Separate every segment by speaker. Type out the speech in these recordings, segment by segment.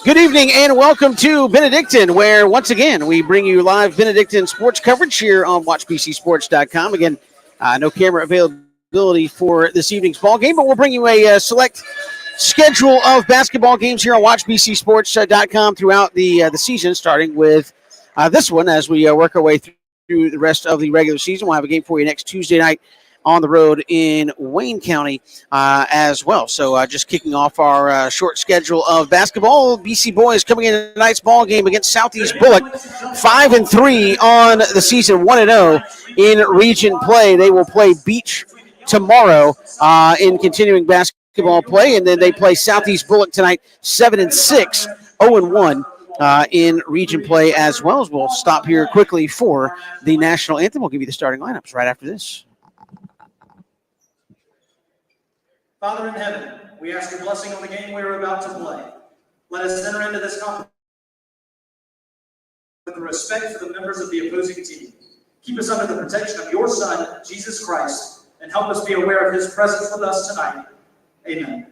Speaker 1: Good evening and welcome to Benedictine, where once again we bring you live Benedictine sports coverage here on WatchBCSports.com. Again, no camera availability for this evening's ball game, but we'll bring you a select schedule of basketball games here on WatchBCSports.com throughout the season, starting with this one as we work our way through the rest of the regular season. We'll have a game for you next Tuesday night on the road in Wayne County as well. So just kicking off our short schedule of basketball. BC boys coming in tonight's ball game against Southeast Bulloch, 5-3 on the season, 1-0 in region play. They will play Beach tomorrow in continuing basketball play, and then they play Southeast Bulloch tonight, 7-6, 0-1. In region play as well. As we'll stop here quickly for the national anthem. We'll give you the starting lineups right after this.
Speaker 2: Father in heaven, we ask your blessing on the game we are about to play. Let us enter into this competition with the respect for the members of the opposing team. Keep us under the protection of your Son, Jesus Christ, and help us be aware of his presence with us tonight. Amen.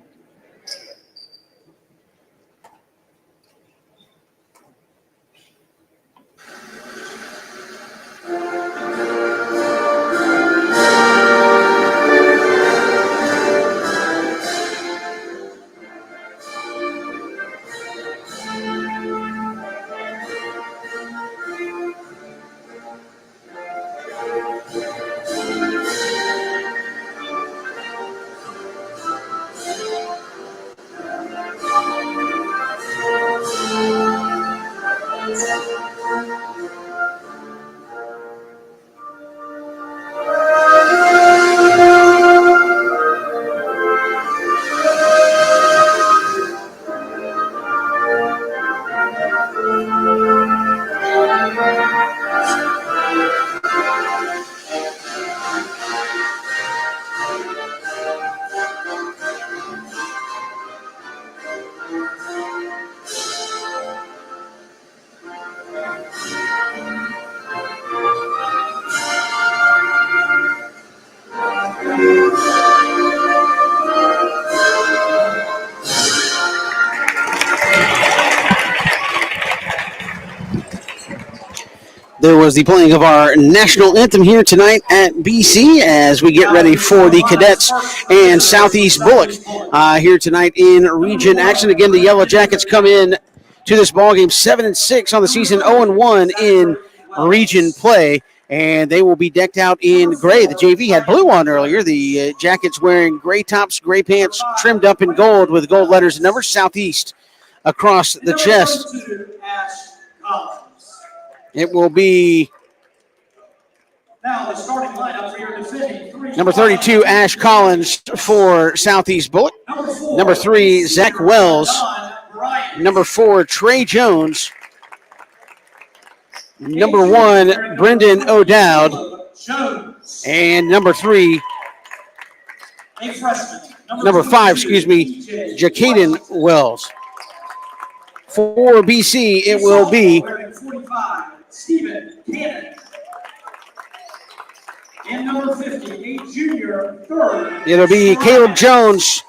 Speaker 1: There was the playing of our national anthem here tonight at BC as we get ready for the Cadets and Southeast Bulloch here tonight in region action. Again, the Yellow Jackets come in to this ballgame 7-6 on the season, 0-1 in region play, and they will be decked out in gray. The JV had blue on earlier. The Jackets wearing gray tops, gray pants, trimmed up in gold with gold letters and numbers, Southeast across the chest. It will be
Speaker 2: now the starting lineup for your defending
Speaker 1: number 32, Ash Collins for Southeast Bulloch. Number 3, Zach Wells. Number 4, Trey Jones. Number 1, Brendan O'Dowd. And number 5, Jacaden Wells. For BC, it will be
Speaker 2: Stephen Cannon. And number 50, a junior, third.
Speaker 1: It'll be Caleb Jones,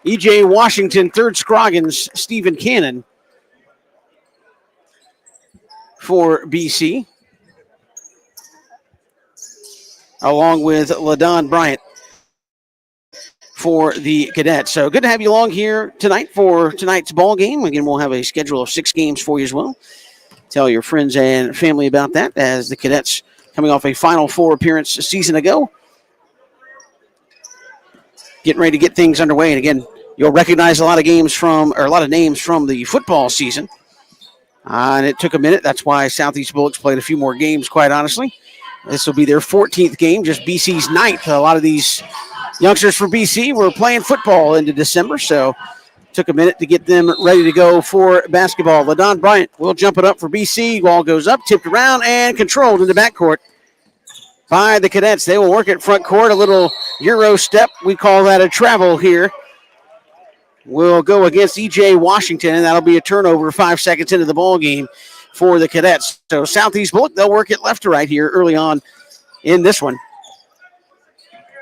Speaker 1: E.J. Washington, third Scroggins, Stephen Cannon for BC, along with LaDon Bryant for the Cadets. So good to have you along here tonight for tonight's ball game. Again, we'll have a schedule of 6 games for you as well. Tell your friends and family about that as the Cadets coming off a Final Four appearance a season ago. Getting ready to get things underway. And again, you'll recognize a lot of names from the football season. And it took a minute. That's why Southeast Bulloch played a few more games, quite honestly. This will be their 14th game, just BC's 9th. A lot of these youngsters from BC were playing football into December, so took a minute to get them ready to go for basketball. LaDon Bryant will jump it up for BC. Ball goes up, tipped around, and controlled in the backcourt by the Cadets. They will work at front court, a little Euro step. We call that a travel here. Will go against E.J. Washington, and that'll be a turnover 5 seconds into the ball game for the Cadets. So Southeast Bulloch, they'll work it left to right here early on in this one.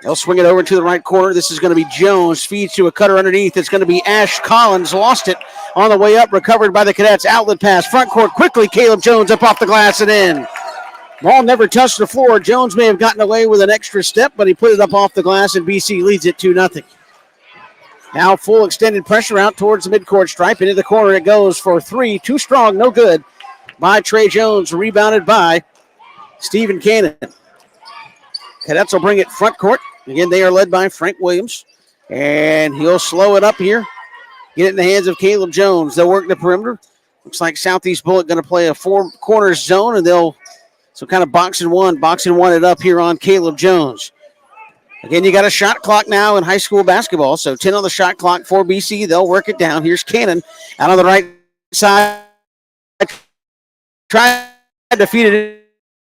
Speaker 1: They'll swing it over to the right corner. This is going to be Jones. Feeds to a cutter underneath. It's going to be Ash Collins. Lost it on the way up. Recovered by the Cadets. Outlet pass. Front court quickly. Caleb Jones up off the glass and in. Ball never touched the floor. Jones may have gotten away with an extra step, but he put it up off the glass, and BC leads it 2-0. Now full extended pressure out towards the midcourt stripe. Into the corner it goes for three. Too strong, no good by Trey Jones. Rebounded by Stephen Cannon. Cadets will bring it front court. Again, they are led by Frank Williams. And he'll slow it up here. Get it in the hands of Caleb Jones. They'll work the perimeter. Looks like Southeast Bulloch going to play a four-corner zone, and they'll kind of boxing one it up here on Caleb Jones. Again, you got a shot clock now in high school basketball, so 10 on the shot clock for BC. They'll work it down. Here's Cannon out on the right side. Trying to feed it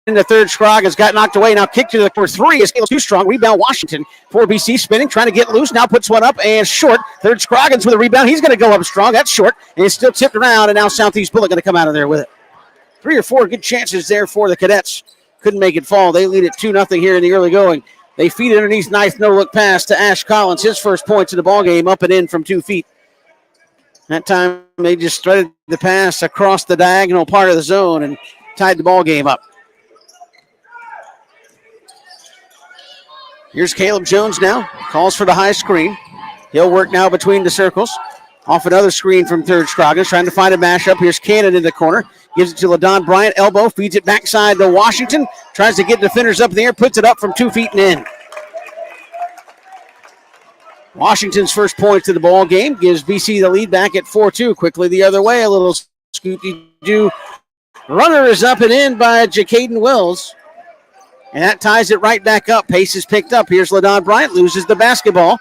Speaker 1: in the third. Scroggins got knocked away. Now kick to the for three is too strong. Rebound Washington for BC spinning, trying to get loose. Now puts one up and short. Third Scroggins with a rebound. He's going to go up strong. That's short. And it's still tipped around, and now Southeast Bulloch going to come out of there with it. 3 or 4 good chances there for the Cadets. Couldn't make it fall. They lead it 2-0 here in the early going. They feed it underneath. Nice no-look pass to Ash Collins. His first points in the ballgame, up and in from 2 feet. That time they just threaded the pass across the diagonal part of the zone and tied the ballgame up. Here's Caleb Jones now. Calls for the high screen. He'll work now between the circles. Off another screen from third Scroggins, trying to find a mashup. Here's Cannon in the corner. Gives it to LaDon Bryant. Elbow. Feeds it backside to Washington. Tries to get defenders up in the air. Puts it up from 2 feet and in. Washington's first point to the ball game gives BC the lead back at 4-2. Quickly the other way. A little scooty-doo. Runner is up and in by Jacaden Wells. And that ties it right back up. Pace is picked up. Here's LaDon Bryant. Loses the basketball.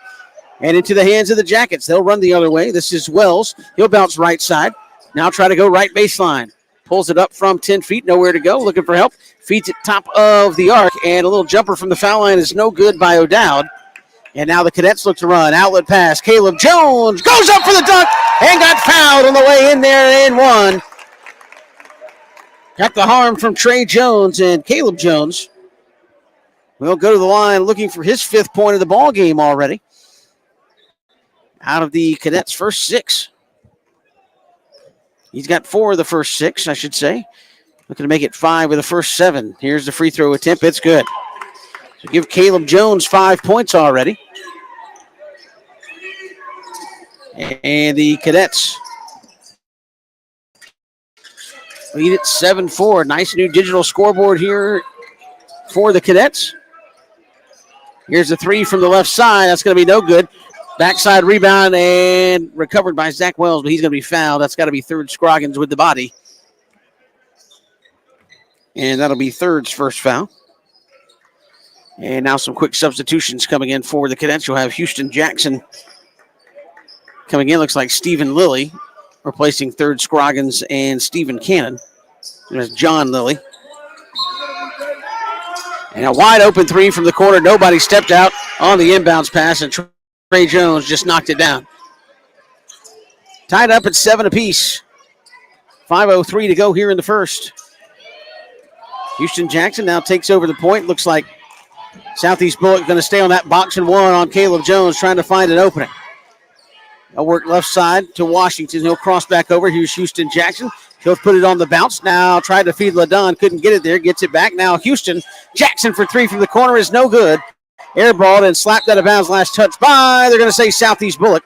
Speaker 1: And into the hands of the Jackets. They'll run the other way. This is Wells. He'll bounce right side. Now try to go right baseline. Pulls it up from 10 feet. Nowhere to go. Looking for help. Feeds it top of the arc. And a little jumper from the foul line is no good by O'Dowd. And now the Cadets look to run. Outlet pass. Caleb Jones goes up for the dunk and got fouled on the way in there and one. Got the harm from Trey Jones, and Caleb Jones will go to the line looking for his 5th point of the ball game already. Out of the Cadets' first 6. He's got 4 of the first 6, I should say. Looking to make it 5 of the first 7. Here's the free throw attempt. It's good. So give Caleb Jones 5 points already. And the Cadets lead it 7-4. Nice new digital scoreboard here for the Cadets. Here's a 3 from the left side. That's going to be no good. Backside rebound and recovered by Zach Wells, but he's going to be fouled. That's got to be third Scroggins with the body. And that'll be third's first foul. And now some quick substitutions coming in for the Cadets. You'll have Houston Jackson coming in. Looks like Stephen Lilly replacing third Scroggins and Stephen Cannon. There's John Lilly. And a wide open 3 from the corner. Nobody stepped out on the inbounds pass, and Trey Jones just knocked it down. Tied up at 7 apiece. 5:03 to go here in the first. Houston Jackson now takes over the point. Looks like Southeast Bulloch going to stay on that box and one on Caleb Jones, trying to find an opening. They'll work left side to Washington. He'll cross back over. Here's Houston Jackson. He'll put it on the bounce. Now tried to feed LaDon. Couldn't get it there. Gets it back. Now Houston Jackson for 3 from the corner is no good. Airballed and slapped out of bounds. Last touch by, they're going to say Southeast Bulloch.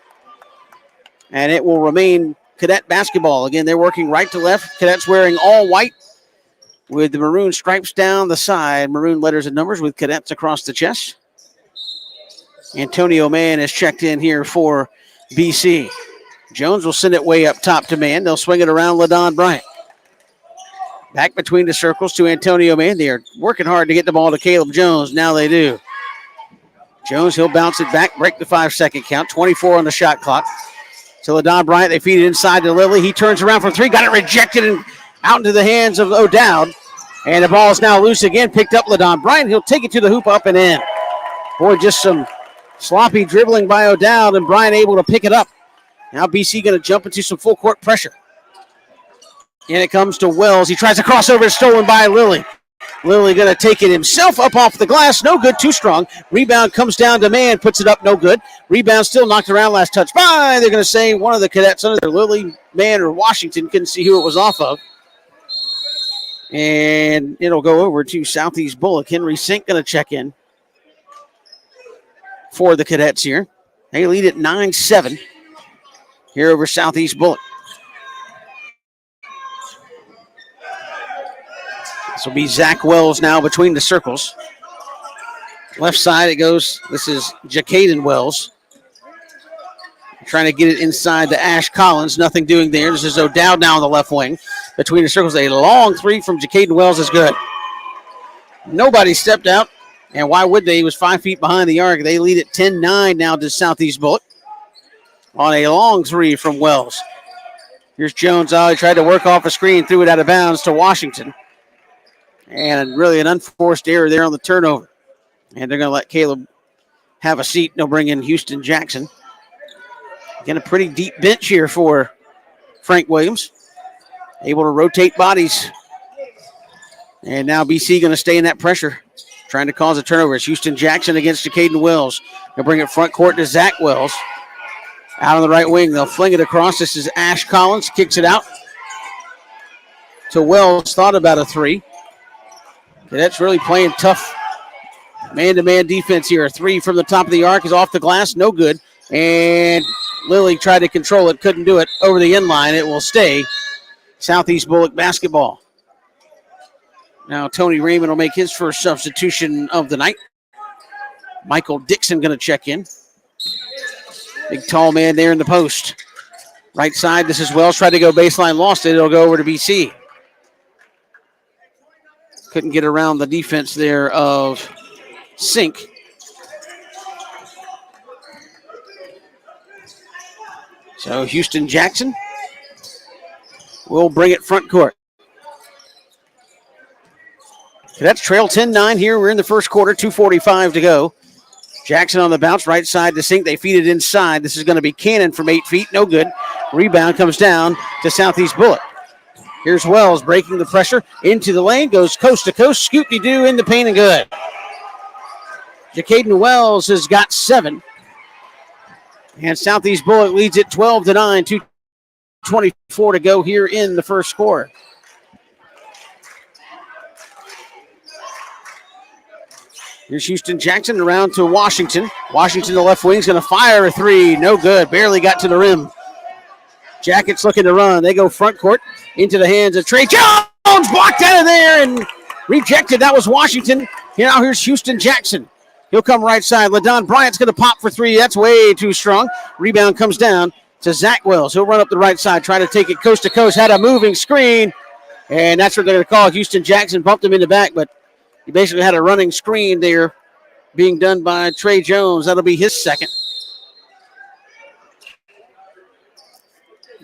Speaker 1: And it will remain Cadet basketball. Again, they're working right to left. Cadets wearing all white with the maroon stripes down the side. Maroon letters and numbers with Cadets across the chest. Antonio Mann is checked in here for BC. Jones will send it way up top to Mann. They'll swing it around LaDon Bryant. Back between the circles to Antonio Mann. They are working hard to get the ball to Caleb Jones. Now they do. Jones, he'll bounce it back, break the 5-second count. 24 on the shot clock. To LaDon Bryant, they feed it inside to Lilly. He turns around from 3, got it rejected and out into the hands of O'Dowd. And the ball is now loose again, picked up LaDon Bryant. He'll take it to the hoop, up and in. Boy, just some sloppy dribbling by O'Dowd, and Bryant able to pick it up. Now BC going to jump into some full court pressure. And it comes to Wells. He tries to cross over, stolen by Lilly. Lilly going to take it himself up off the glass. No good, too strong. Rebound comes down to man, puts it up, no good. Rebound still knocked around, last touch by. They're going to say one of the cadets under there, Lilly, man, or Washington, couldn't see who it was off of. And it'll go over to Southeast Bulloch. Henry Sink going to check in for the cadets here. They lead at 9-7 here over Southeast Bulloch. This will be Zach Wells now between the circles. Left side it goes. This is Jacaden Wells. Trying to get it inside to Ash Collins. Nothing doing there. This is O'Dowd now on the left wing. Between the circles, a long three from Jacaden Wells is good. Nobody stepped out. And why would they? He was 5 feet behind the arc. They lead at 10-9 now to Southeast Bulloch. On a long three from Wells. Here's Jones. He tried to work off a screen, threw it out of bounds to Washington. And really an unforced error there on the turnover. And they're going to let Caleb have a seat. They'll bring in Houston Jackson. Again, a pretty deep bench here for Frank Williams. Able to rotate bodies. And now BC going to stay in that pressure. Trying to cause a turnover. It's Houston Jackson against Jacaden Wells. They'll bring it front court to Zach Wells. Out on the right wing. They'll fling it across. This is Ash Collins. Kicks it out to Wells. Thought about a three. That's really playing tough man-to-man defense here. A three from the top of the arc is off the glass. No good. And Lilly tried to control it. Couldn't do it. Over the end line. It will stay Southeast Bulloch basketball. Now Tony Raymond will make his first substitution of the night. Michael Dixon going to check in. Big tall man there in the post. Right side, this is Wells. Tried to go baseline, lost it. It'll go over to BC. Couldn't get around the defense there of Sink. So Houston Jackson will bring it front court. Cadets trail 10-9 here. We're in the first quarter, 2:45 to go. Jackson on the bounce, right side to Sink. They feed it inside. This is going to be Cannon from 8 feet. No good. Rebound comes down to Southeast Bulloch. Here's Wells breaking the pressure into the lane. Goes coast to coast. Scoop-de-doo in the paint and good. Jacaden Wells has got 7. And Southeast Bulloch leads it 12-9. 2:24 to go here in the first quarter. Here's Houston Jackson around to Washington. Washington, the left wing, is going to fire a three. No good. Barely got to the rim. Jackets looking to run. They go front court into the hands of Trey Jones. Blocked out of there and rejected. That was Washington. Now here's Houston Jackson. He'll come right side. LaDon Bryant's going to pop for three. That's way too strong. Rebound comes down to Zach Wells. He'll run up the right side, try to take it coast to coast. Had a moving screen. And that's what they're going to call. Houston Jackson bumped him in the back, but he basically had a running screen there being done by Trey Jones. That'll be his second.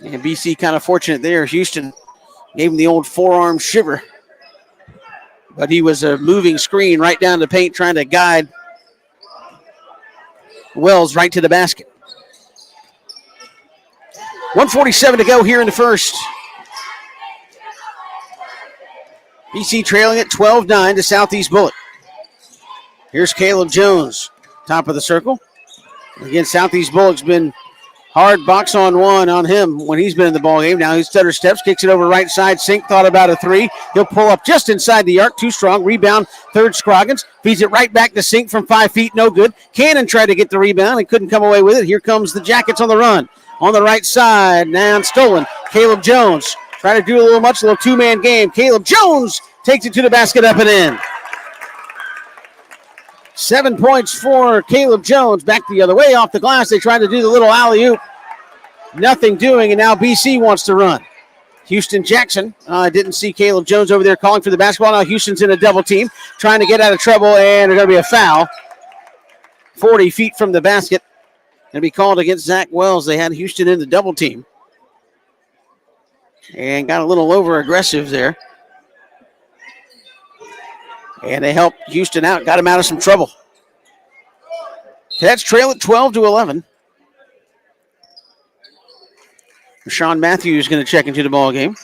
Speaker 1: And BC kind of fortunate there. Houston gave him the old forearm shiver. But he was a moving screen right down the paint trying to guide Wells right to the basket. 1:47 to go here in the first. BC trailing at 12-9 to Southeast Bulloch. Here's Caleb Jones, top of the circle. Again, Southeast Bulloch's been hard box on one on him when he's been in the ball game. Now he stutter steps, kicks it over right side. Sink thought about a three. He'll pull up just inside the arc, too strong. Rebound, third Scroggins. Feeds it right back to Sink from 5 feet, no good. Cannon tried to get the rebound and couldn't come away with it. Here comes the Jackets on the run. On the right side, now stolen. Caleb Jones trying to do a little two-man game. Caleb Jones takes it to the basket, up and in. 7 points for Caleb Jones. Back the other way off the glass. They tried to do the little alley-oop. Nothing doing, and now BC wants to run. Houston Jackson. Didn't see Caleb Jones over there calling for the basketball. Now Houston's in a double team, trying to get out of trouble, and there's going to be a foul. 40 feet from the basket. Going to be called against Zach Wells. They had Houston in the double team. And got a little over-aggressive there. And they helped Houston out, got him out of some trouble. Cadets trail at 12-11. Rashawn Matthews is going to check into the ball game.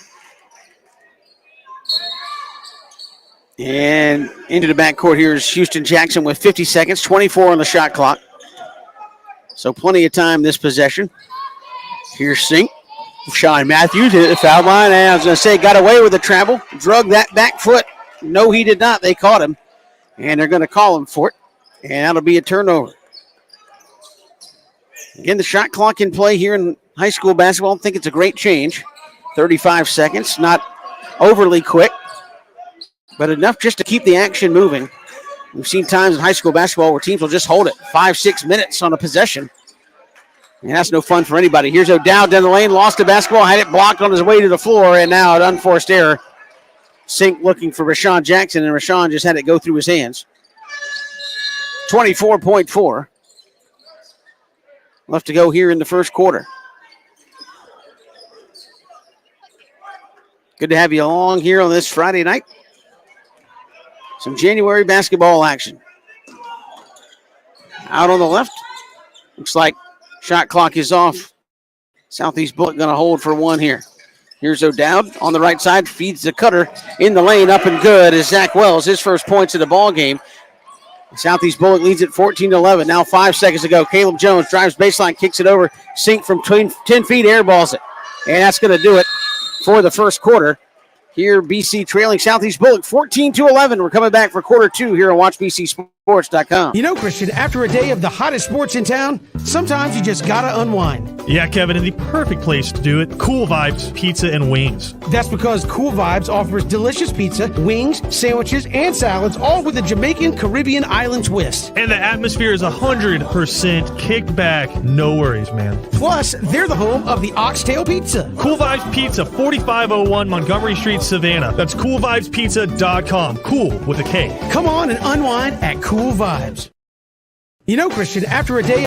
Speaker 1: And into the backcourt here is Houston Jackson with 50 seconds, 24 on the shot clock. So plenty of time this possession. Here's Sink. Sean Matthews hit the foul line, and I was going to say got away with the travel. Drug that back foot. No, he did not. They caught him, and they're going to call him for it, and that'll be a turnover. Again, the shot clock in play here in high school basketball. I think it's a great change. 35 seconds, not overly quick, but enough just to keep the action moving. We've seen times in high school basketball where teams will just hold it 5-6 minutes on a possession. And that's no fun for anybody. Here's O'Dowd down the lane, lost the basketball, had it blocked on his way to the floor, and now an unforced error. Sink looking for Rashawn Jackson, and Rashawn just had it go through his hands. 24.4 left to go here in the first quarter. Good to have you along here on this Friday night. Some January basketball action. Out on the left. Looks like shot clock is off. Southeast Bulloch going to hold for one here. Here's O'Dowd on the right side. Feeds the cutter in the lane. Up and good is Zach Wells. His first points of the ball game. Southeast Bulloch leads it 14-11. Now 5 seconds to go. Caleb Jones drives baseline, kicks it over. Sink from 10 feet, airballs it. And that's going to do it for the first quarter. Here, BC trailing Southeast Bulloch 14-11. We're coming back for quarter two here on WatchBCSports.com.
Speaker 3: You know, Christian, after a day of the hottest sports in town, sometimes you just gotta unwind.
Speaker 4: Yeah, Kevin, and the perfect place to do it, Cool Vibes Pizza and Wings.
Speaker 3: That's because Cool Vibes offers delicious pizza, wings, sandwiches, and salads, all with a Jamaican Caribbean island twist.
Speaker 4: And the atmosphere is 100% kicked back. No worries, man.
Speaker 3: Plus, they're the home of the Oxtail Pizza.
Speaker 4: Cool Vibes Pizza, 4501 Montgomery Street, Savannah. That's coolvibespizza.com. Cool with a K.
Speaker 3: Come on and unwind at Cool Vibes. You know, Christian, after a day...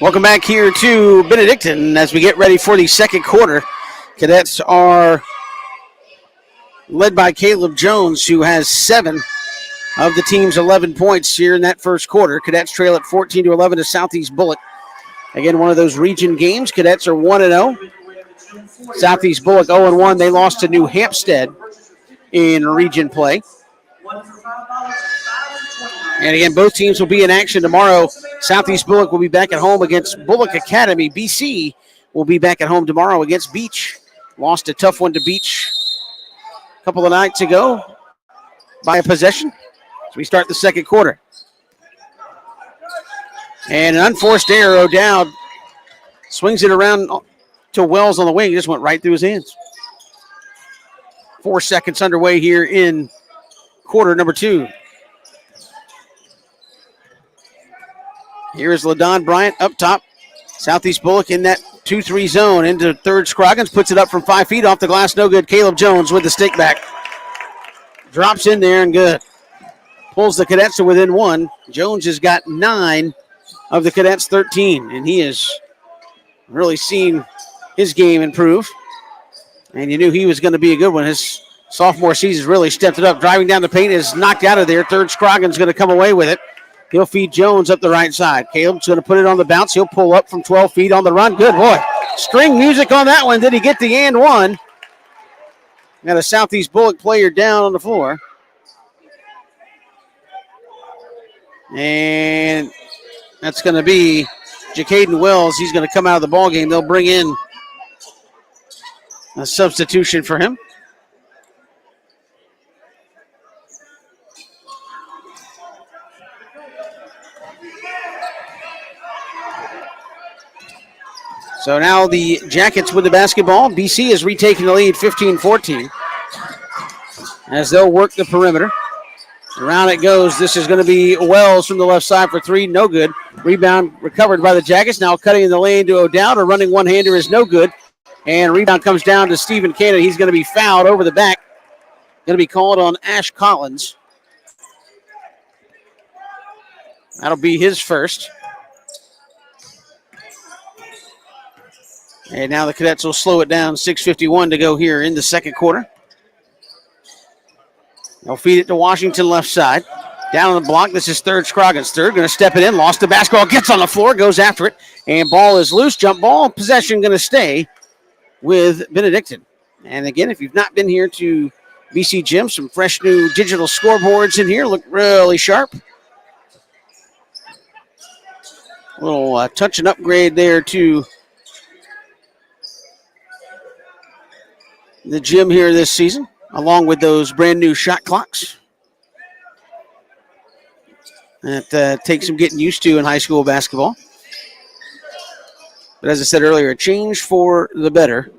Speaker 1: Welcome back here to Benedictine as we get ready for the second quarter. Cadets are led by Caleb Jones, who has 7 of the team's 11 points here in that first quarter. Cadets trail at 14-11 to Southeast Bulloch. Again, one of those region games. Cadets are 1-0. Southeast Bulloch 0-1. They lost to New Hampstead in region play. And again, both teams will be in action tomorrow. Southeast Bulloch will be back at home against Bulloch Academy. BC will be back at home tomorrow against Beach. Lost a tough one to Beach a couple of nights ago by a possession. So we start the second quarter. And an unforced error. O'Dowd swings it around to Wells on the wing. It just went right through his hands. 4 seconds underway here in quarter number 2. Here is LaDon Bryant up top. Southeast Bulloch in that 2-3 zone into third. Scroggins puts it up from 5 feet off the glass. No good. Caleb Jones with the stick back. Drops in there and good. Pulls the Cadets to within 1. Jones has got 9 of the Cadets' 13, and he has really seen his game improve. And you knew he was going to be a good one. His sophomore season's really stepped it up. Driving down the paint is knocked out of there. Third Scroggins going to come away with it. He'll feed Jones up the right side. Caleb's going to put it on the bounce. He'll pull up from 12 feet on the run. Good boy. String music on that one. Did he get the and one? Got a Southeast Bulloch player down on the floor. And that's going to be Jacaden Wells. He's going to come out of the ball game. They'll bring in a substitution for him. So now the Jackets with the basketball. BC is retaking the lead 15-14 as they'll work the perimeter. Around it goes. This is going to be Wells from the left side for 3. No good. Rebound recovered by the Jackets. Now cutting in the lane to O'Dowd. A running one-hander is no good. And rebound comes down to Stephen Cannon. He's going to be fouled over the back. Going to be called on Ash Collins. That'll be his first. And now the Cadets will slow it down. 6:51 to go here in the second quarter. They'll feed it to Washington left side. Down on the block, this is third Scroggins. Third going to step it in. Lost the basketball. Gets on the floor. Goes after it. And ball is loose. Jump ball. Possession going to stay with Benedictine. And again, if you've not been here to BC Gym. Some fresh new digital scoreboards in here. Look really sharp. A little touch and upgrade there to the gym here this season, along with those brand new shot clocks. That takes some getting used to in high school basketball. But as I said earlier, a change for the better,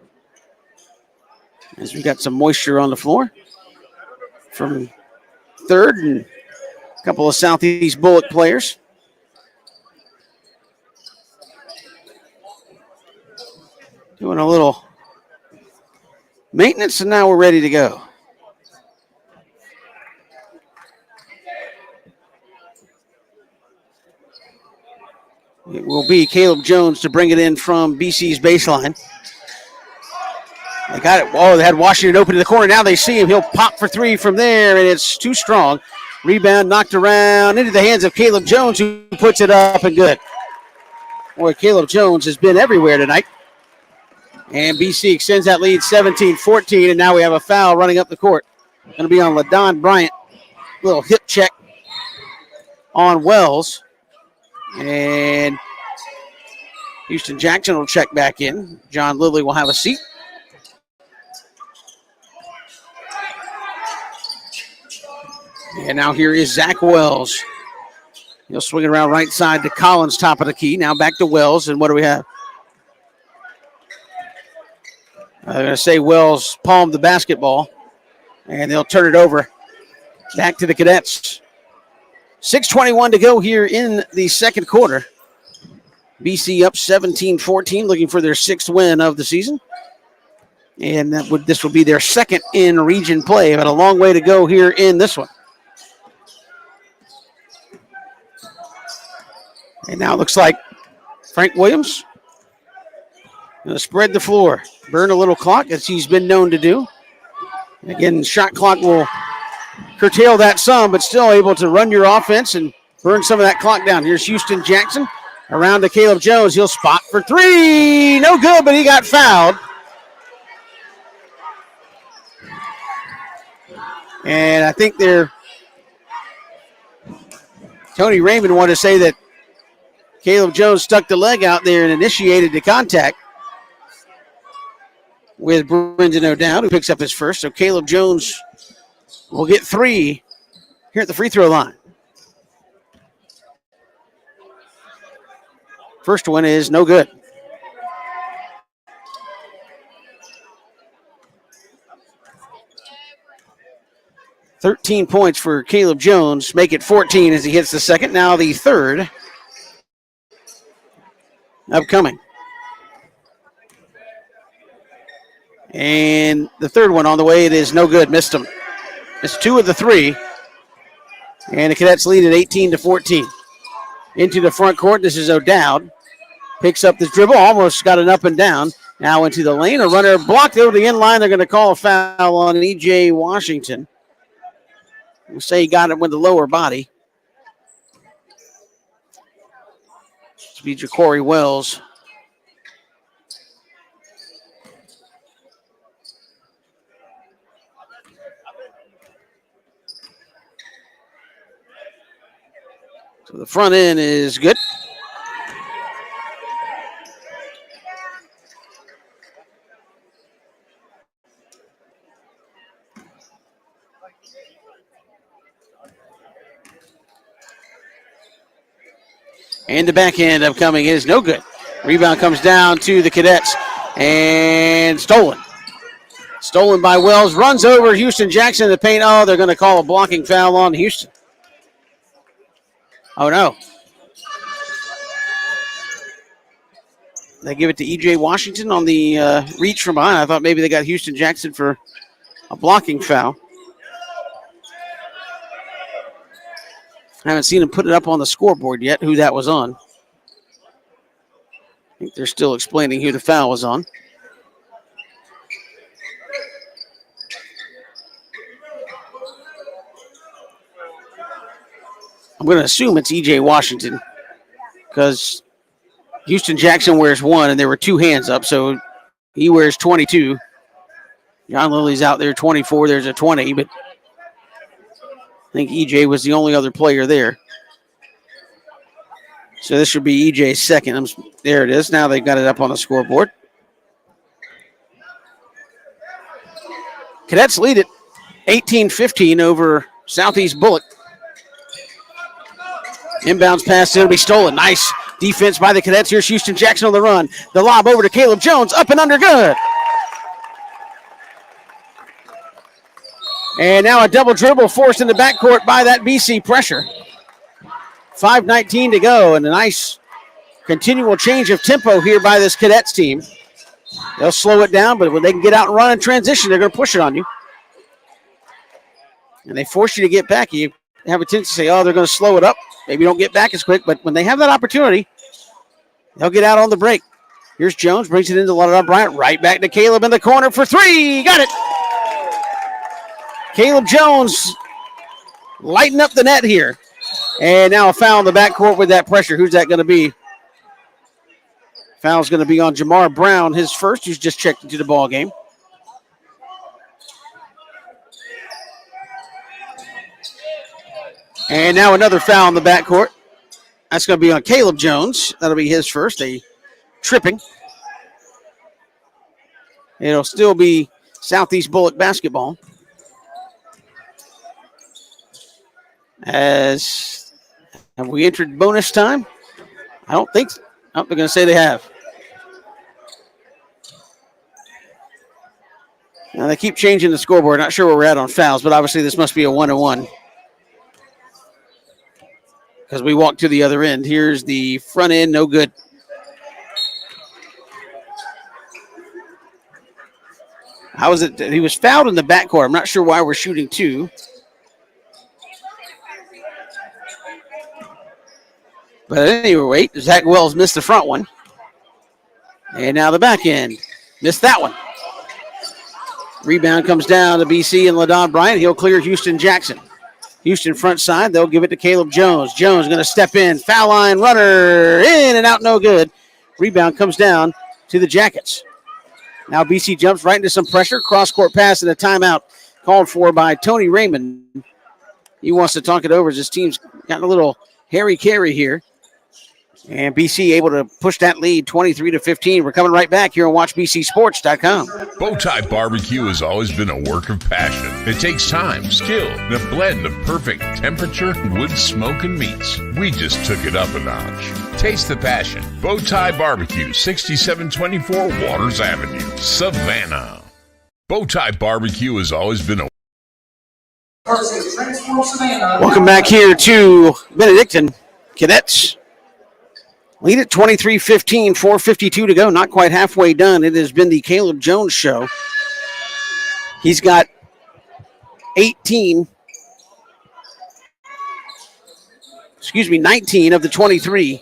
Speaker 1: as we got some moisture on the floor from third and a couple of Southeast Bulloch players. Doing a little maintenance, and now we're ready to go. It will be Caleb Jones to bring it in from BC's baseline. They got it. Oh, they had Washington open in the corner. Now they see him. He'll pop for three from there, and it's too strong. Rebound knocked around into the hands of Caleb Jones, who puts it up and good. Boy, Caleb Jones has been everywhere tonight. And BC extends that lead 17-14, and now we have a foul running up the court. Going to be on LaDon Bryant. Little hip check on Wells. And Houston Jackson will check back in. John Lilly will have a seat. And now here is Zach Wells. He'll swing it around right side to Collins, top of the key. Now back to Wells, and what do we have? I'm going to say Wells palmed the basketball, and they'll turn it over back to the Cadets. 6:21 to go here in the second quarter. BC up 17-14, looking for their sixth win of the season. And this will be their second in region play, but a long way to go here in this one. And now it looks like Frank Williams going to spread the floor, burn a little clock, as he's been known to do. And again, shot clock will curtail that some, but still able to run your offense and burn some of that clock down. Here's Houston Jackson around to Caleb Jones. He'll spot for three. No good, but he got fouled. And I think Tony Raymond wanted to say that Caleb Jones stuck the leg out there and initiated the contact with Brendan O'Dowd, who picks up his first. So Caleb Jones will get three here at the free throw line. First one is no good. .13 for Caleb Jones, make it 14 as he hits the second. Now the third upcoming. And the third one on the way, it is no good, missed him. It's two of the three. And the Cadets lead at 18-14. Into the front court, this is O'Dowd. Picks up this dribble, almost got it up and down. Now into the lane, a runner blocked over the end line. They're going to call a foul on E.J. Washington. We'll say he got it with the lower body. This will be Ja'Cory Wells. So the front end is good. And the backhand upcoming is no good. Rebound comes down to the Cadets and stolen. Stolen by Wells. Runs over Houston Jackson in the paint. Oh, they're going to call a blocking foul on Houston. Oh, no. They give it to E.J. Washington on the reach from behind. I thought maybe they got Houston Jackson for a blocking foul. I haven't seen him put it up on the scoreboard yet, who that was on. I think they're still explaining who the foul was on. I'm going to assume it's E.J. Washington because Houston Jackson wears one and there were two hands up, so he wears 22. John Lilly's out there, 24. There's a 20, but I think EJ was the only other player there. So this should be EJ's second. There it is. Now they've got it up on the scoreboard. Cadets lead it 18-15 over Southeast Bulloch. Inbounds pass, it'll be stolen. Nice defense by the Cadets. Here's Houston Jackson on the run. The lob over to Caleb Jones, up and under, good. And now a double dribble forced in the backcourt by that BC pressure. 5:19 to go, and a nice continual change of tempo here by this Cadets team. They'll slow it down, but when they can get out and run in transition, they're going to push it on you. And they force you to get back. You have a tendency to say, oh, they're going to slow it up. Maybe don't get back as quick, but when they have that opportunity, they'll get out on the break. Here's Jones, brings it into Ladon Bryant, right back to Caleb in the corner for three. Got it. Caleb Jones lighting up the net here. And now a foul in the backcourt with that pressure. Who's that going to be? Foul's going to be on Jamar Brown, his first, who's just checked into the ball game. And now another foul in the backcourt. That's going to be on Caleb Jones. That'll be his first, a tripping. It'll still be Southeast Bulloch basketball. Have we entered bonus time? I don't think so. Oh, they're going to say they have. Now they keep changing the scoreboard. Not sure where we're at on fouls, but obviously this must be a 1-1. Because we walk to the other end. Here's the front end, no good. How is it? He was fouled in the backcourt. I'm not sure why we're shooting two. But anyway, Zach Wells missed the front one. And now the back end. Missed that one. Rebound comes down to BC and Ladon Bryant. He'll clear Houston Jackson. Houston front side. They'll give it to Caleb Jones. Jones going to step in. Foul line runner. In and out, no good. Rebound comes down to the Jackets. Now BC jumps right into some pressure. Cross-court pass and a timeout called for by Tony Raymond. He wants to talk it over as his team's got a little hairy carry here. And BC able to push that lead 23-15. We're coming right back here on WatchBCSports.com.
Speaker 5: Bowtie Barbecue has always been a work of passion. It takes time, skill, and a blend of perfect temperature, wood, smoke, and meats. We just took it up a notch. Taste the passion. Bowtie Barbecue, 6724 Waters Avenue, Savannah. Bowtie Barbecue has always been a...
Speaker 1: Welcome back here to Benedictine. Cadets lead at 23-15, 4:52 to go. Not quite halfway done. It has been the Caleb Jones show. He's got 19 of the 23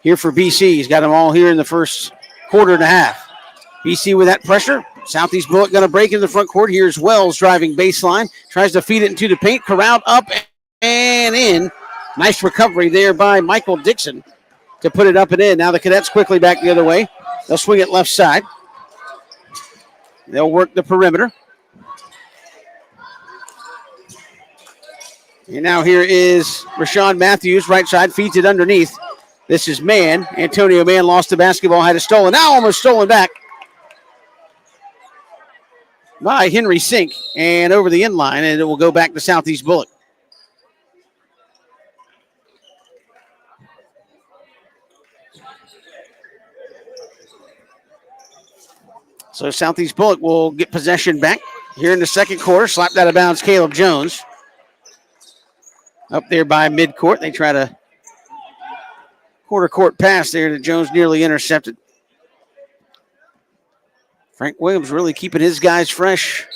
Speaker 1: here for BC. He's got them all here in the first quarter and a half. BC with that pressure. Southeast Bulloch going to break into the front court. Here's Wells driving baseline. Tries to feed it into the paint. Corralled up and in. Nice recovery there by Michael Dixon to put it up and in. Now the Cadets quickly back the other way. They'll swing it left side. They'll work the perimeter. And now here is Rashawn Matthews, right side, feeds it underneath. This is Mann. Antonio Mann lost the basketball, had it stolen. Now almost stolen back by Henry Sink. And over the end line, and it will go back to Southeast Bulloch. So Southeast Bulloch will get possession back here in the second quarter. Slapped out of bounds Caleb Jones. Up there by midcourt. They try to quarter court pass there that Jones nearly intercepted. Frank Williams really keeping his guys fresh.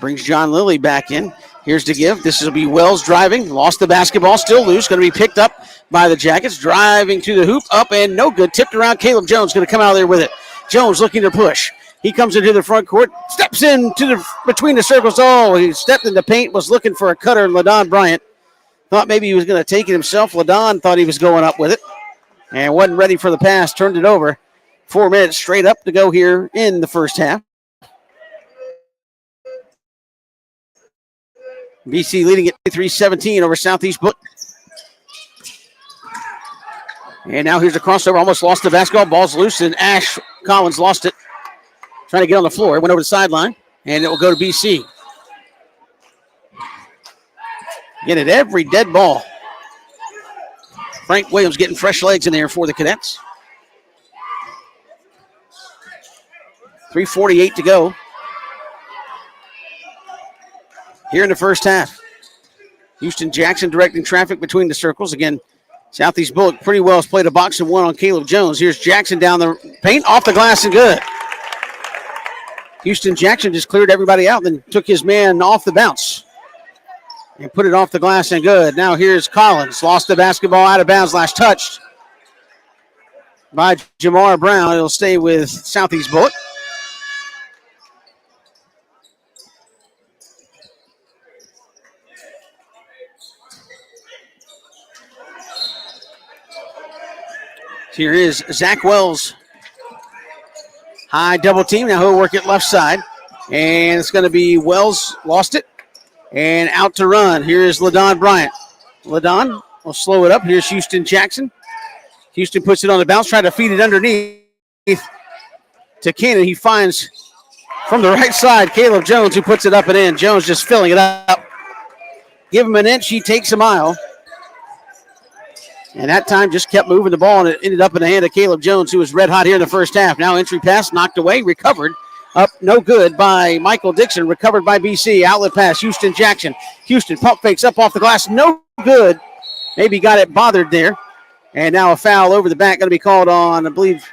Speaker 1: Brings John Lilly back in. Here's to give. This will be Wells driving. Lost the basketball. Still loose. Going to be picked up by the Jackets. Driving to the hoop. Up and no good. Tipped around. Caleb Jones going to come out of there with it. Jones looking to push. He comes into the front court. Steps in between the circles. Oh, he stepped in the paint. Was looking for a cutter. And Ladon Bryant thought maybe he was going to take it himself. Ladon thought he was going up with it. And wasn't ready for the pass. Turned it over. 4 minutes straight up to go here in the first half. BC leading at 3-17 over Southeast Bulloch. And now here's a crossover. Almost lost the basketball. Ball's loose, and Ash Collins lost it. Trying to get on the floor. It went over the sideline, and it will go to BC. Get it every dead ball. Frank Williams getting fresh legs in there for the Cadets. 3:48 to go here in the first half. Houston Jackson directing traffic between the circles. Again, Southeast Bulloch pretty well has played a box and one on Caleb Jones. Here's Jackson down the paint, off the glass and good. Houston Jackson just cleared everybody out, then took his man off the bounce and put it off the glass and good. Now here's Collins. Lost the basketball out of bounds, last touched by Jamar Brown. It'll stay with Southeast Bulloch. Here is Zach Wells. High double team. Now he'll work it left side. And it's going to be Wells. Lost it. And out to run. Here is LaDon Bryant. LaDon will slow it up. Here's Houston Jackson. Houston puts it on the bounce. Trying to feed it underneath to Cannon. He finds from the right side Caleb Jones, who puts it up and in. Jones just filling it up. Give him an inch. He takes a mile. And that time just kept moving the ball, and it ended up in the hand of Caleb Jones, who was red hot here in the first half. Now entry pass knocked away, recovered. Up, no good by Michael Dixon, recovered by BC. Outlet pass, Houston Jackson. Houston pump fakes up off the glass, no good. Maybe got it bothered there. And now a foul over the back going to be called on, I believe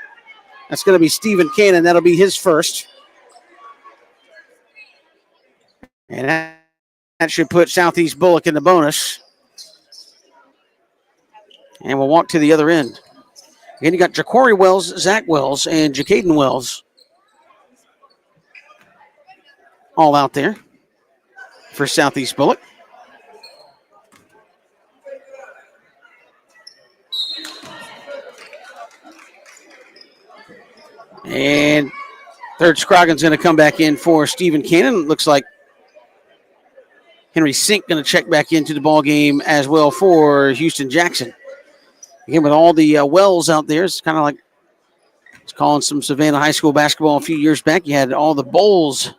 Speaker 1: that's going to be Stephen Cannon. That'll be his first. And that should put Southeast Bulloch in the bonus. And we'll walk to the other end. Again, you got Ja'Cory Wells, Zach Wells, and Jacaden Wells all out there for Southeast Bulloch. And third Scroggins going to come back in for Stephen Cannon. Looks like Henry Sink going to check back into the ball game as well for Houston Jackson. Again, with all the Wells out there, it's kind of like it's calling some Savannah High School basketball a few years back. You had all the Bowls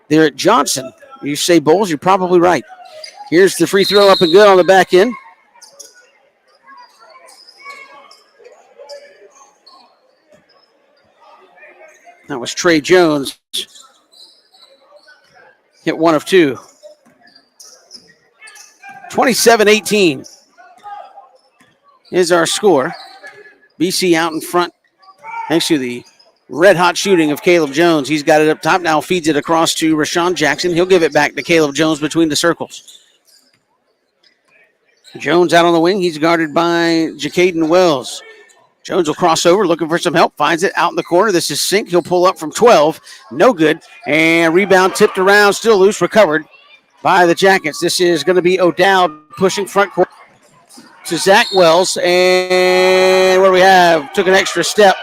Speaker 1: there at Johnson. You say Bowls, you're probably right. Here's the free throw up and good on the back end. That was Trey Jones. Hit one of two. 27-18. Is our score. BC out in front thanks to the red-hot shooting of Caleb Jones. He's got it up top now, feeds it across to Rashawn Jackson. He'll give it back to Caleb Jones between the circles. Jones out on the wing. He's guarded by Jacaden Wells. Jones will cross over, looking for some help. Finds it out in the corner. This is Sink. He'll pull up from 12. No good. And rebound tipped around, still loose, recovered by the Jackets. This is going to be O'Dowd pushing front court to Zach Wells, and what do we have? Took an extra step.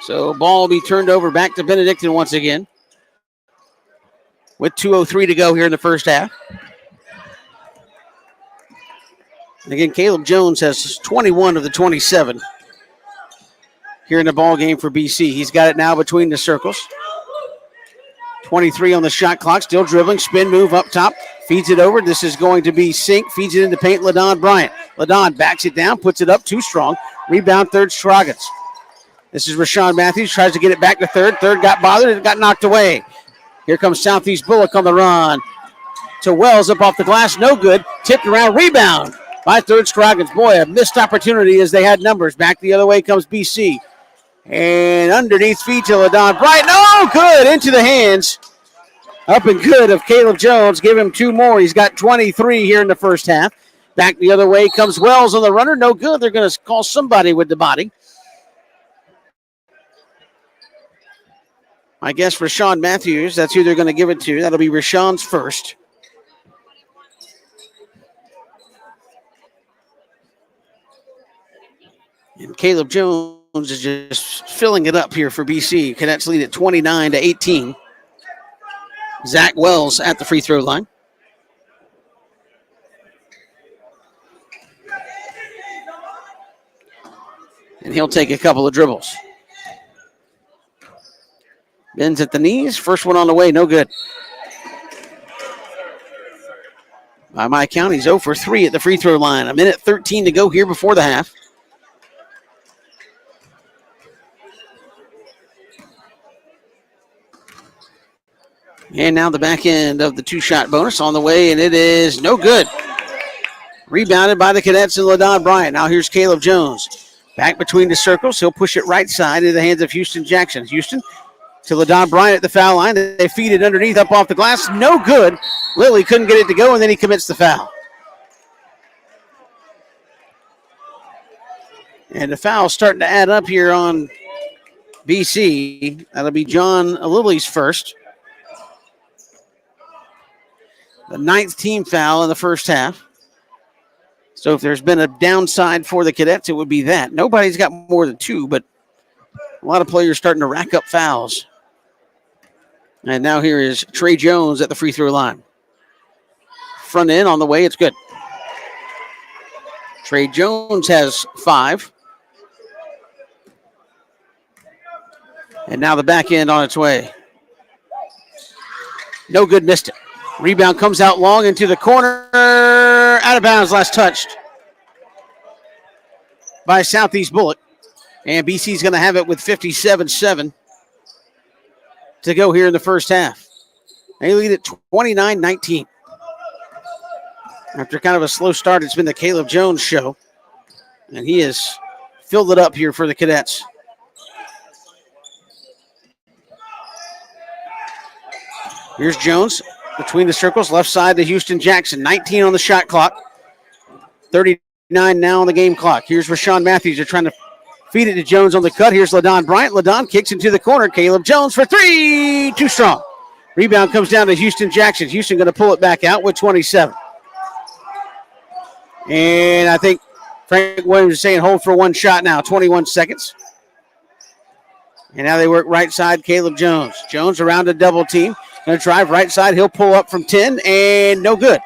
Speaker 1: So ball will be turned over back to Benedictine once again with 2:03 to go here in the first half. And again, Caleb Jones has 21 of the 27 here in the ball game for BC. He's got it now between the circles. 23 on the shot clock, still dribbling, spin move up top, feeds it over. This is going to be Sink, feeds it into paint, LaDon Bryant. LaDon backs it down, puts it up, too strong. Rebound, third, Scroggins. This is Rashawn Matthews, tries to get it back to third. Third got bothered, it got knocked away. Here comes Southeast Bulloch on the run. To Wells, up off the glass, no good. Tipped around, rebound by third Scroggins. Boy, a missed opportunity as they had numbers. Back the other way comes BC. And underneath feed to LaDon Bryant. No good. Into the hands. Up and good of Caleb Jones. Give him two more. He's got 23 here in the first half. Back the other way comes Wells on the runner. No good. They're going to call somebody with the body. I guess Rashawn Matthews. That's who they're going to give it to. That'll be Rashawn's first. And Caleb Jones is just filling it up here for BC. Cadets lead at 29-18. Zach Wells at the free throw line. And he'll take a couple of dribbles. Bends at the knees. First one on the way, no good. By my count, he's 0 for 3 at the free throw line. 1:13 to go here before the half. And now the back end of the two-shot bonus on the way, and it is no good. Rebounded by the Cadets and LaDon Bryant. Now here's Caleb Jones. Back between the circles. He'll push it right side into the hands of Houston Jackson. Houston to LaDon Bryant at the foul line. They feed it underneath up off the glass. No good. Lilly couldn't get it to go, and then he commits the foul. And the foul's starting to add up here on BC. That'll be John Lilly's first. The 9th team foul in the first half. So if there's been a downside for the Cadets, it would be that. Nobody's got more than 2, but a lot of players starting to rack up fouls. And now here is Trey Jones at the free throw line. Front end on the way, it's good. Trey Jones has 5. And now the back end on its way. No good, missed it. Rebound comes out long into the corner. Out of bounds, last touched by Southeast Bulloch. And BC's going to have it with 57-7 to go here in the first half. They lead at 29-19. After kind of a slow start, it's been the Caleb Jones show. And he has filled it up here for the Cadets. Here's Jones. Between the circles, left side to Houston Jackson. 19 on the shot clock. 39 now on the game clock. Here's Rashawn Matthews. They're trying to feed it to Jones on the cut. Here's LaDon Bryant. LaDon kicks into the corner. Caleb Jones for 3. Too strong. Rebound comes down to Houston Jackson. Houston going to pull it back out with 27. And I think Frank Williams is saying hold for one shot now. 21 seconds. And now they work right side, Caleb Jones. Jones around a double team. Going to drive right side. He'll pull up from 10, and no good.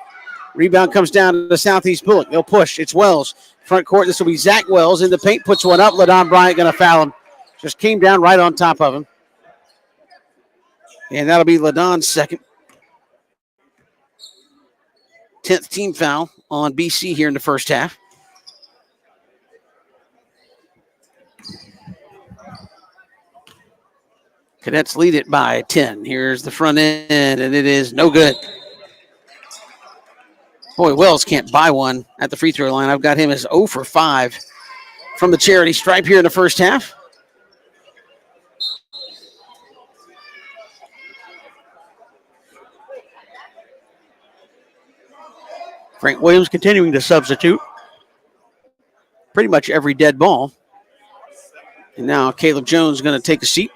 Speaker 1: Rebound comes down to the Southeast Bulloch. They'll push. It's Wells. Front court. This will be Zach Wells in the paint. Puts one up. LaDon Bryant going to foul him. Just came down right on top of him. And that'll be LaDon's second. 10th team foul on BC here in the first half. Cadets lead it by 10. Here's the front end, and it is no good. Boy, Wells can't buy one at the free throw line. I've got him as 0 for 5 from the charity stripe here in the first half. Frank Williams continuing to substitute pretty much every dead ball. And now Caleb Jones is going to take a seat.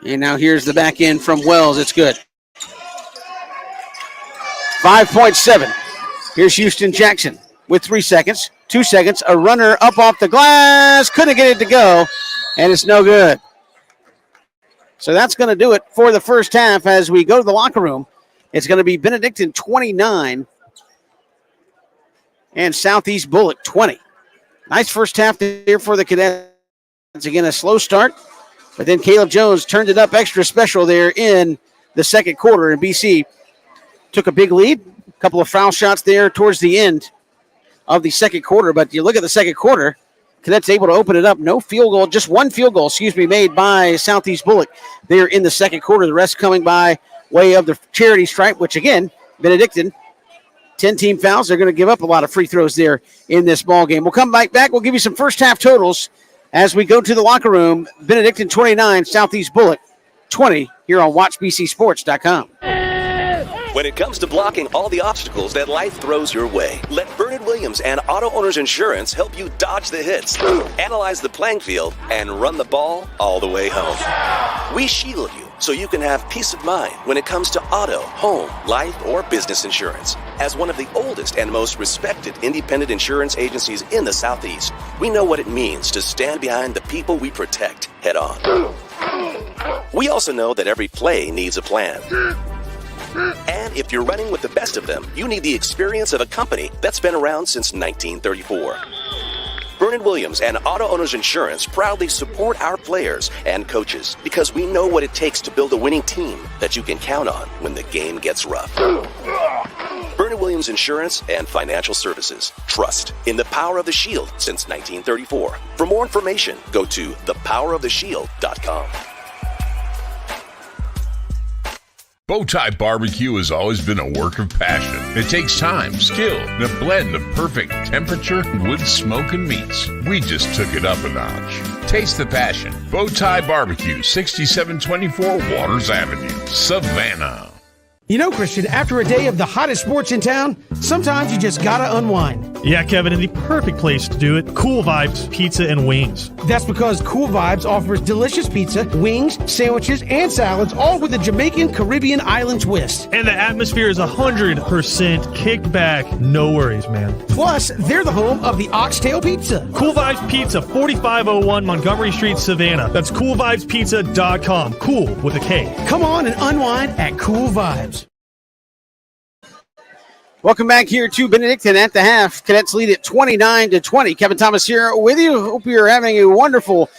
Speaker 1: And now here's the back end from Wells. It's good. 5.7. Here's Houston Jackson with 3 seconds. 2 seconds. A runner up off the glass. Couldn't get it to go. And it's no good. So that's going to do it for the first half as we go to the locker room. It's going to be Benedictine 29 and Southeast Bulloch 20. Nice first half here for the Cadets. Again, a slow start. But then Caleb Jones turned it up extra special there in the second quarter, and BC took a big lead. A couple of foul shots there towards the end of the second quarter. But you look at the second quarter, Cadets able to open it up. No field goal, just one field goal, made by Southeast Bulloch there in the second quarter. The rest coming by way of the charity stripe, which again, Benedictine, 10-team fouls. They're going to give up a lot of free throws there in this ball game. We'll come back. We'll give you some first half totals as we go to the locker room. Benedictine 29, Southeast Bulloch 20 here on WatchBCSports.com.
Speaker 6: When it comes to blocking all the obstacles that life throws your way, let Bernard Williams and Auto Owners Insurance help you dodge the hits, analyze the playing field, and run the ball all the way home. We shield you so you can have peace of mind when it comes to auto, home, life, or business insurance. As one of the oldest and most respected independent insurance agencies in the Southeast, we know what it means to stand behind the people we protect head on. We also know that every play needs a plan. And if you're running with the best of them, you need the experience of a company that's been around since 1934. Vernon Williams and Auto Owners Insurance proudly support our players and coaches because we know what it takes to build a winning team that you can count on when the game gets rough. Vernon Williams Insurance and Financial Services. Trust in the power of the Shield since 1934. For more information, go to thepoweroftheshield.com.
Speaker 5: Bowtie Barbecue has always been a work of passion. It takes time, skill, and a blend of perfect temperature, wood, smoke, and meats. We just took it up a notch. Taste the passion. Bowtie Barbecue, 6724 Waters Avenue, Savannah.
Speaker 3: You know, Christian, after a day of the hottest sports in town, sometimes you just gotta unwind.
Speaker 4: Yeah, Kevin, and the perfect place to do it, Cool Vibes Pizza and Wings.
Speaker 3: That's because Cool Vibes offers delicious pizza, wings, sandwiches, and salads, all with a Jamaican Caribbean island twist.
Speaker 4: And the atmosphere is 100% kicked back. No worries, man.
Speaker 3: Plus, they're the home of the Oxtail Pizza.
Speaker 4: Cool Vibes Pizza, 4501 Montgomery Street, Savannah. That's coolvibespizza.com. Cool with a K.
Speaker 3: Come on and unwind at Cool Vibes.
Speaker 1: Welcome back here to Benedictine at the half. Cadets lead at 29-20. Kevin Thomas here with you. Hope you're having a wonderful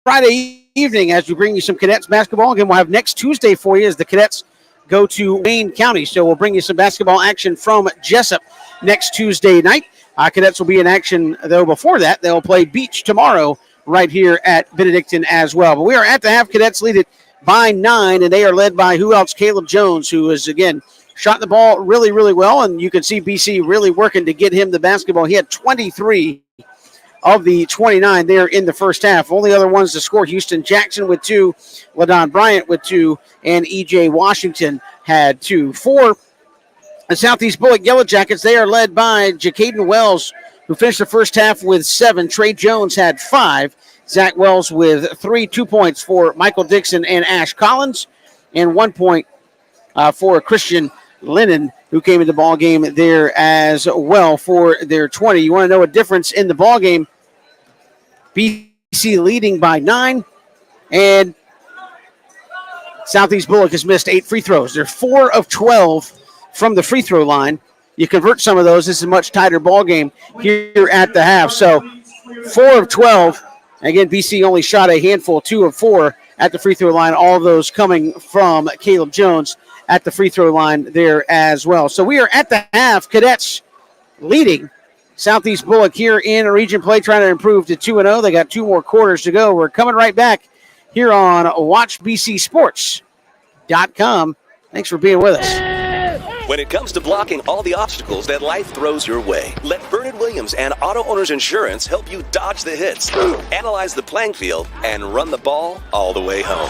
Speaker 1: Friday evening as we bring you some Cadets basketball. Again, we'll have next Tuesday for you as the Cadets go to Wayne County. So we'll bring you some basketball action from Jessup next Tuesday night. Cadets will be in action, though, before that. They'll play Beach tomorrow right here at Benedictine as well. But we are at the half. Cadets lead it by 9, and they are led by who else? Caleb Jones, who is, again, shot the ball really, really well, and you can see BC really working to get him the basketball. He had 23 of the 29 there in the first half. Only other ones to score, Houston Jackson with 2, LaDon Bryant with 2, and E.J. Washington had 2. For the Southeast Bulloch Yellow Jackets, they are led by Jacaden Wells, who finished the first half with 7. Trey Jones had 5. Zach Wells with 3, 2 points for Michael Dixon and Ash Collins, and 1 point for Christian Lennon, who came into the ball game there as well for their 20. You want to know a difference in the ball game? BC leading by 9, and Southeast Bulloch has missed 8 free throws. They're 4 of 12 from the free throw line. You convert some of those, this is a much tighter ball game here at the half. So 4 of 12. Again, BC only shot a handful, 2 of 4 at the free throw line. All of those coming from Caleb Jones at the free throw line there as well. So we are at the half. Cadets leading Southeast Bulloch here in region play, trying to improve to 2-0. They got 2 more quarters to go. We're coming right back here on WatchBCSports.com. Thanks for being with us.
Speaker 6: When it comes to blocking all the obstacles that life throws your way, let Vernon Williams and Auto Owners Insurance help you dodge the hits, analyze the playing field, and run the ball all the way home.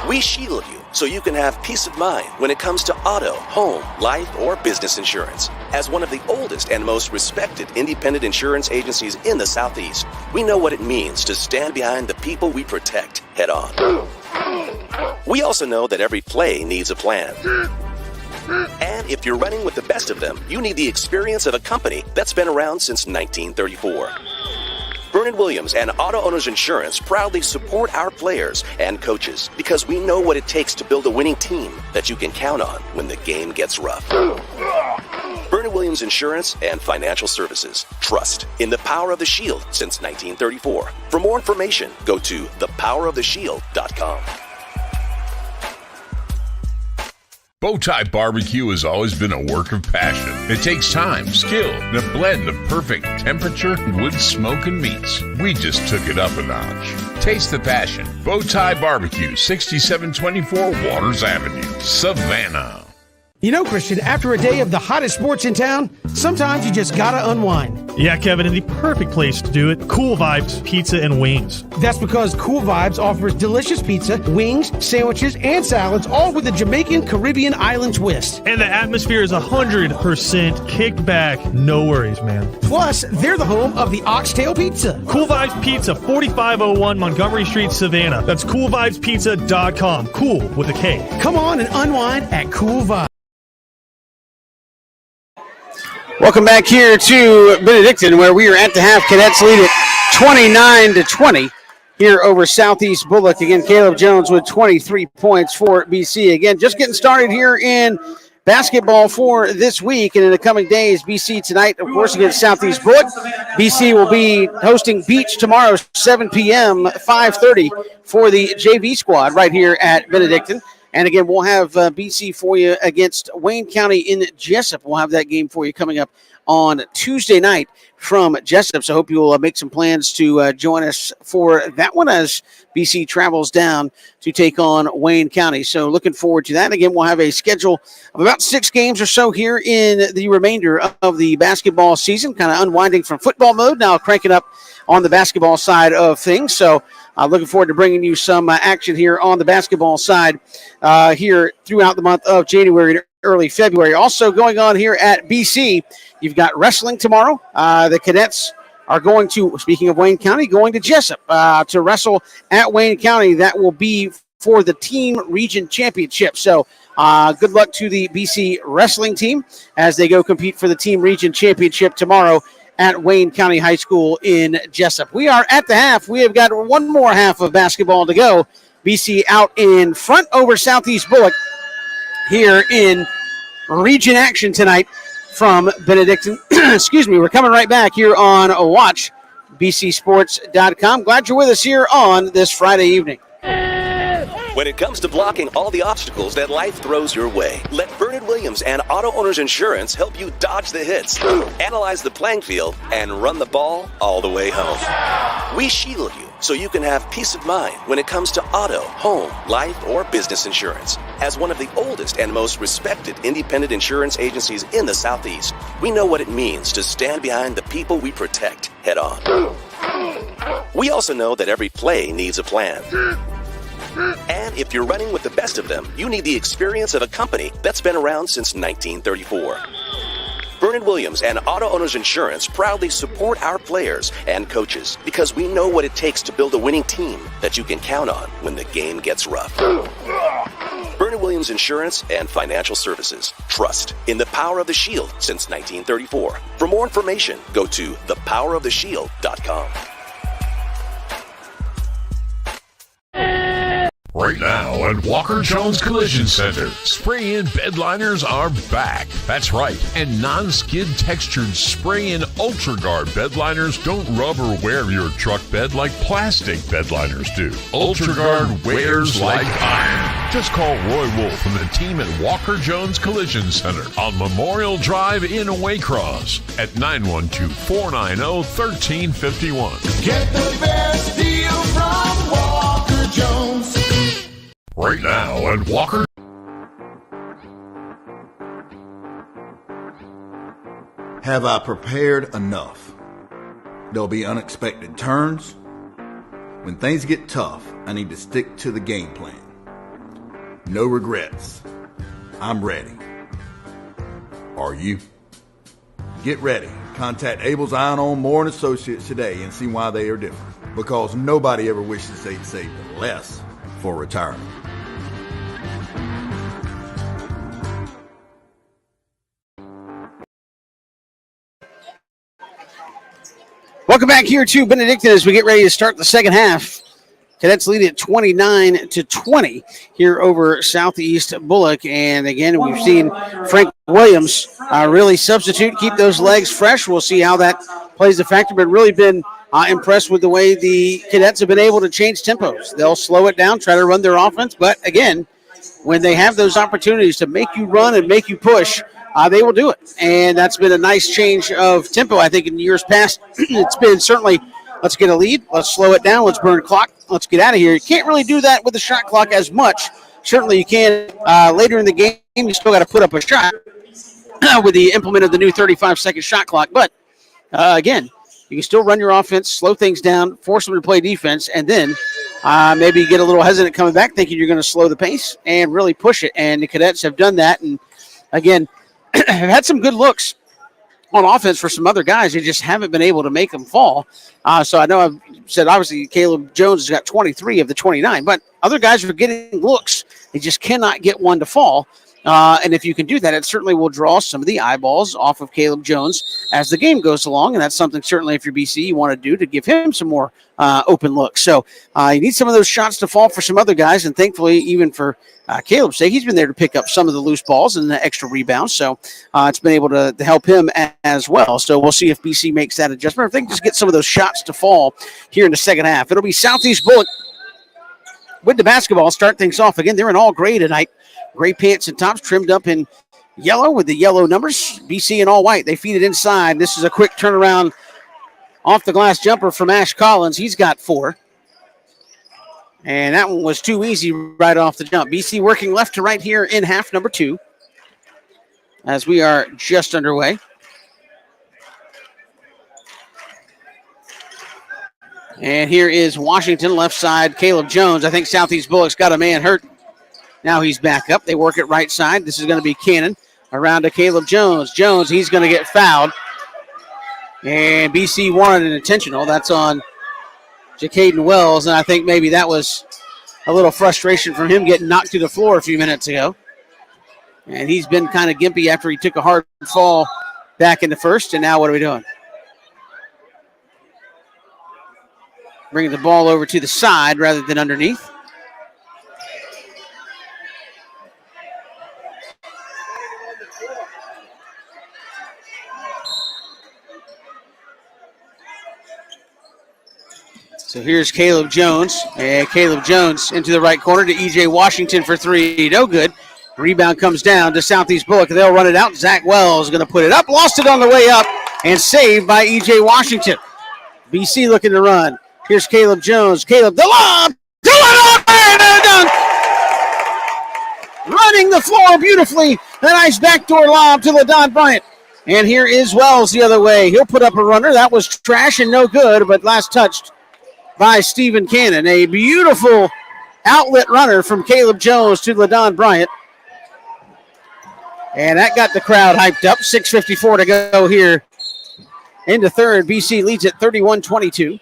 Speaker 6: We shield you so you can have peace of mind when it comes to auto, home, life, or business insurance. As one of the oldest and most respected independent insurance agencies in the Southeast, we know what it means to stand behind the people we protect head on. We also know that every play needs a plan. And if you're running with the best of them, you need the experience of a company that's been around since 1934. Vernon Williams and Auto Owners Insurance proudly support our players and coaches because we know what it takes to build a winning team that you can count on when the game gets rough. Vernon Williams Insurance and Financial Services. Trust in the power of the Shield since 1934. For more information, go to thepoweroftheshield.com.
Speaker 5: Bowtie Barbecue has always been a work of passion. It takes time, skill, and a blend of perfect temperature, wood, smoke, and meats. We just took it up a notch. Taste the passion. Bowtie Barbecue, 6724 Waters Avenue, Savannah.
Speaker 3: You know, Christian, after a day of the hottest sports in town, sometimes you just gotta unwind.
Speaker 4: Yeah, Kevin, and the perfect place to do it, Cool Vibes Pizza and Wings.
Speaker 3: That's because Cool Vibes offers delicious pizza, wings, sandwiches, and salads, all with a Jamaican Caribbean island twist.
Speaker 4: And the atmosphere is 100% kicked back. No worries, man.
Speaker 3: Plus, they're the home of the Oxtail Pizza.
Speaker 4: Cool Vibes Pizza, 4501 Montgomery Street, Savannah. That's coolvibespizza.com. Cool with a K.
Speaker 3: Come on and unwind at Cool Vibes.
Speaker 1: Welcome back here to Benedictine, where we are at the half. Cadets lead it 29-20 here over Southeast Bulloch. Again, Caleb Jones with 23 points for BC. Again, just getting started here in basketball for this week and in the coming days. BC tonight, of course, against Southeast Bulloch. BC will be hosting Beach tomorrow, 7 p.m., 5:30 for the JV squad right here at Benedictine. And again, we'll have BC for you against Wayne County in Jessup. We'll have that game for you coming up on Tuesday night from Jessup. So I hope you will make some plans to join us for that one as BC travels down to take on Wayne County. So looking forward to that. Again, we'll have a schedule of about 6 games or so here in the remainder of the basketball season, kind of unwinding from football mode, now cranking up on the basketball side of things. So looking forward to bringing you some action here on the basketball side here throughout the month of January and early February. Also going on here at BC, you've got wrestling tomorrow. The cadets are going to, speaking of Wayne County, going to Jessup to wrestle at Wayne County. That will be for the Team Region Championship. So good luck to the BC wrestling team as they go compete for the Team Region Championship tomorrow at Wayne County High School in Jessup. We are at the half. We have got one more half of basketball to go. BC out in front over Southeast Bulloch here in region action tonight from Benedictine. Excuse me. We're coming right back here on Watch BCSports.com. Glad you're with us here on this Friday evening.
Speaker 6: When it comes to blocking all the obstacles that life throws your way, let Bernard Williams and Auto Owners Insurance help you dodge the hits, analyze the playing field, and run the ball all the way home. We shield you so you can have peace of mind when it comes to auto, home, life, or business insurance. As one of the oldest and most respected independent insurance agencies in the Southeast, we know what it means to stand behind the people we protect head on. We also know that every play needs a plan. And if you're running with the best of them, you need the experience of a company that's been around since 1934. Bernard Williams and Auto Owners Insurance proudly support our players and coaches because we know what it takes to build a winning team that you can count on when the game gets rough. Bernard Williams Insurance and Financial Services. Trust in the power of the shield since 1934. For more information, go to thepoweroftheshield.com.
Speaker 5: Right now at Walker Jones Collision Center, spray-in bed liners are back. That's right, and non-skid textured spray-in Ultra Guard bed liners don't rub or wear your truck bed like plastic bed liners do. Ultra Guard wears like iron. Just call Roy Wolf and the team at Walker Jones Collision Center on Memorial Drive in Waycross at 912-490-1351.
Speaker 7: Get the best deal from Walker Jones.
Speaker 5: Right now at Walker.
Speaker 7: Have I prepared enough? There'll be unexpected turns. When things get tough, I need to stick to the game plan. No regrets. I'm ready. Are you? Get ready. Contact Abel's Iron-On Moore & Associates today and see why they are different. Because nobody ever wishes they'd saved less for retirement.
Speaker 1: Welcome back here to Benedictine as we get ready to start the second half. Cadets lead at 29-20 here over Southeast Bulloch. And again, we've seen Frank Williams really substitute, keep those legs fresh. We'll see how that plays a factor, but really been impressed with the way the cadets have been able to change tempos. They'll slow it down, try to run their offense, but again, when they have those opportunities to make you run and make you push, they will do it. And that's been a nice change of tempo. I think in years past, it's been certainly, let's get a lead, let's slow it down, let's burn clock, let's get out of here. You can't really do that with the shot clock as much. Certainly you can later in the game. You still got to put up a shot with the implement of the new 35-second shot clock. But again, you can still run your offense, slow things down, force them to play defense, and then maybe get a little hesitant coming back, thinking you're going to slow the pace and really push it. And the cadets have done that. And again, have had some good looks on offense for some other guys. They just haven't been able to make them fall. So I know I've said, obviously, Caleb Jones has got 23 of the 29, but other guys are getting looks. They just cannot get one to fall. And if you can do that, it certainly will draw some of the eyeballs off of Caleb Jones as the game goes along. And that's something certainly if you're BC you want to do to give him some more open looks. So you need some of those shots to fall for some other guys. And thankfully, even for Caleb's sake, he's been there to pick up some of the loose balls and the extra rebounds. So it's been able to help him as well. So we'll see if BC makes that adjustment, or if they can just get some of those shots to fall here in the second half. It'll be Southeast Bulloch with the basketball. Start things off again. They're in all gray tonight. Gray pants and tops trimmed up in yellow with the yellow numbers. BC in all white. They feed it inside. This is a quick turnaround off the glass jumper from Ash Collins. He's got 4. And that one was too easy right off the jump. BC working left to right here in half number 2 as we are just underway. And here is Washington, left side, Caleb Jones. I think Southeast Bulloch's got a man hurt. Now he's back up. They work it right side. This is going to be Cannon around to Caleb Jones. Jones, he's going to get fouled. And BC wanted an intentional. That's on Jacaden Wells. And I think maybe that was a little frustration from him getting knocked to the floor a few minutes ago. And he's been kind of gimpy after he took a hard fall back in the first. And now what are we doing? Bringing the ball over to the side rather than underneath. So here's Caleb Jones. And Caleb Jones into the right corner to E.J. Washington for 3. No good. Rebound comes down to Southeast Bulloch. They'll run it out. Zach Wells is going to put it up. Lost it on the way up and saved by E.J. Washington. BC looking to run. Here's Caleb Jones. Caleb, the lob. Done. Running the floor beautifully. A nice backdoor lob to LaDon Bryant. And here is Wells the other way. He'll put up a runner. That was trash and no good, but last touched by Stephen Cannon. A beautiful outlet runner from Caleb Jones to LaDon Bryant. And that got the crowd hyped up. 6:54 to go here into third. BC leads at 31-22.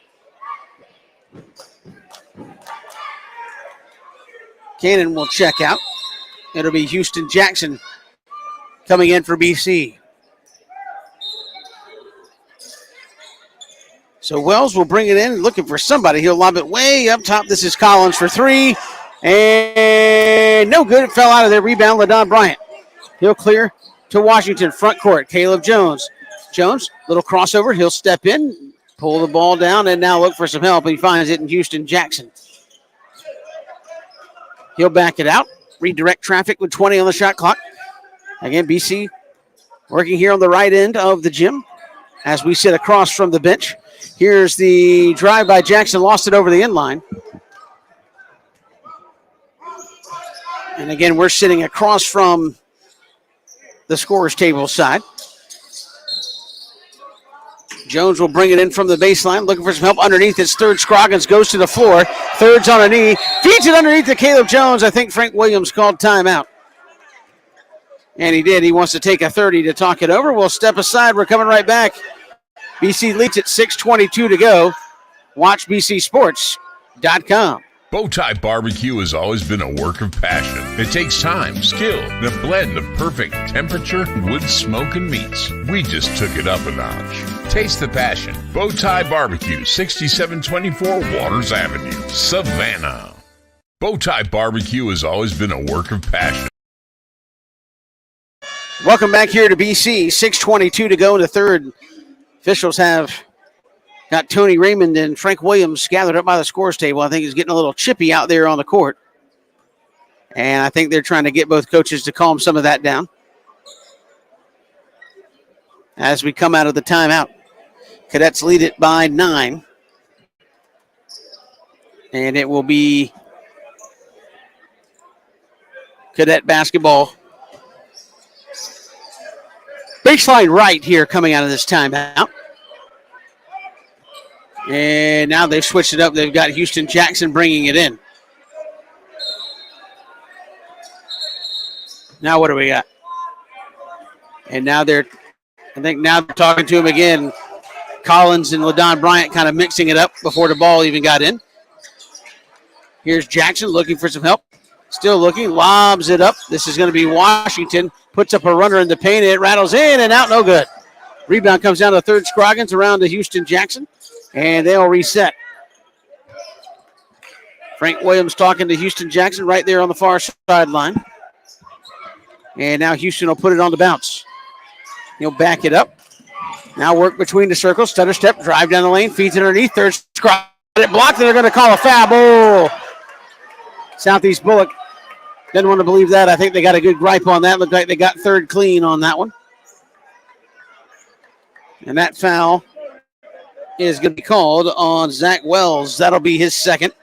Speaker 1: Cannon will check out. It'll be Houston Jackson coming in for BC. So Wells will bring it in, looking for somebody. He'll lob it way up top. This is Collins for 3. And no good. It fell out of there. Rebound, LaDon Bryant. He'll clear to Washington, front court. Caleb Jones. Jones, little crossover. He'll step in, pull the ball down, and now look for some help. He finds it in Houston Jackson. He'll back it out. Redirect traffic with 20 on the shot clock. Again, BC working here on the right end of the gym as we sit across from the bench. Here's the drive by Jackson. Lost it over the end line. And again, we're sitting across from the scorer's table side. Jones will bring it in from the baseline, looking for some help underneath. It's third. Scroggins goes to the floor. Third's on a knee. Feeds it underneath to Caleb Jones. I think Frank Williams called timeout. And he did. He wants to take a 30 to talk it over. We'll step aside. We're coming right back. BC leads at 6:22 to go. Watch BCSports.com.
Speaker 5: Bowtie Barbecue has always been a work of passion. It takes time, skill, and a blend of perfect temperature, wood, smoke, and meats. We just took it up a notch. Taste the passion. Bowtie Barbecue, 6724 Waters Avenue, Savannah. Bowtie Barbecue has always been a work of passion.
Speaker 1: Welcome back here to BC. 6:22 to go in the third. Officials have got Tony Raymond and Frank Williams gathered up by the scores table. I think he's getting a little chippy out there on the court. And I think they're trying to get both coaches to calm some of that down as we come out of the timeout. Cadets lead it by 9. And it will be Cadet basketball. Baseline right here coming out of this timeout. And now they've switched it up. They've got Houston Jackson bringing it in. Now what do we got? And now they're talking to him again. Collins and LaDon Bryant kind of mixing it up before the ball even got in. Here's Jackson looking for some help. Still looking, lobs it up. This is going to be Washington. Puts up a runner in the paint. It rattles in and out, no good. Rebound comes down to third Scroggins around to Houston Jackson, and they'll reset. Frank Williams talking to Houston Jackson right there on the far sideline. And now Houston will put it on the bounce. He'll back it up. Now work between the circles. Stutter step, drive down the lane, feeds it underneath. Third Scroggins blocked, and they're going to call a foul. Oh. Southeast Bulloch didn't want to believe that. I think they got a good gripe on that. Looked like they got third clean on that one. And that foul is going to be called on Zach Wells. That'll be his second.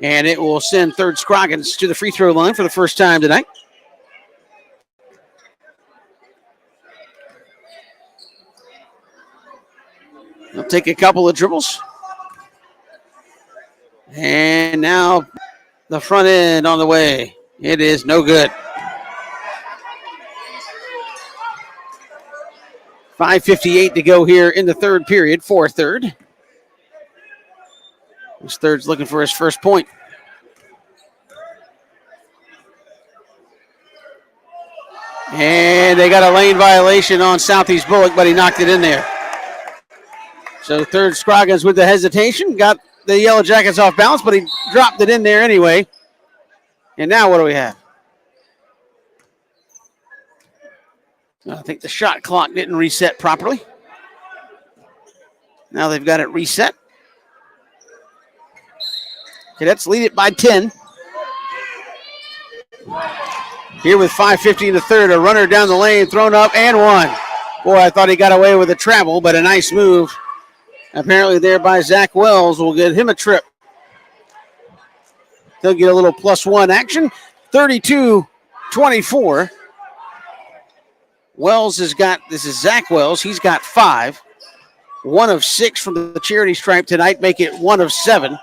Speaker 1: And it will send third Scroggins to the free throw line for the first time tonight. He'll take a couple of dribbles. And now the front end on the way. It is no good. 5:58 to go here in the third period for third. This third's looking for his first point. And they got a lane violation on Southeast Bulloch, but he knocked it in there. So third Scroggins with the hesitation. Got the Yellow Jackets off balance, but he dropped it in there anyway. And now what do we have? I think the shot clock didn't reset properly. Now they've got it reset. Cadets lead it by 10. Here with 5:50 in the third, a runner down the lane, thrown up and one. Boy, I thought he got away with a travel, but a nice move. Apparently there by Zach Wells will get him a trip. They'll get a little +1 action. 32-24. Wells has got, this is Zach Wells, he's got 5. 1 of 6 from the charity stripe tonight, make it 1 of 7.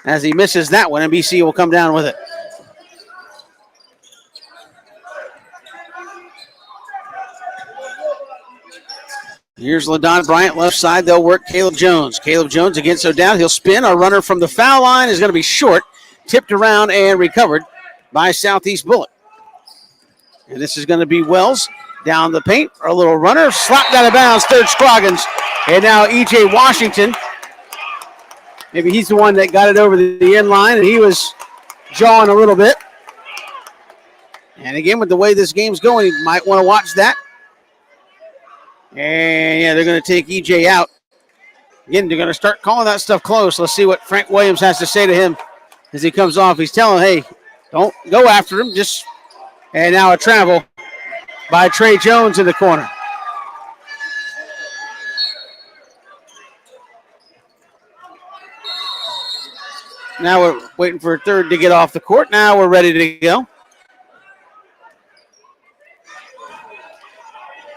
Speaker 1: As he misses that one, NBC will come down with it. Here's LaDon Bryant, left side. They'll work Caleb Jones. Caleb Jones against O'Dowd. He'll spin. A runner from the foul line is going to be short. Tipped around and recovered by Southeast Bulloch. And this is going to be Wells down the paint. A little runner. Slapped out of bounds. Third Scroggins. And now E.J. Washington. Maybe he's the one that got it over the end line, and he was jawing a little bit. And again, with the way this game's going, you might want to watch that. And yeah, they're going to take EJ out. Again, they're going to start calling that stuff close. Let's see what Frank Williams has to say to him as he comes off. He's telling him, hey, don't go after him. And now a travel by Trey Jones in the corner. Now we're waiting for a third to get off the court. Now we're ready to go.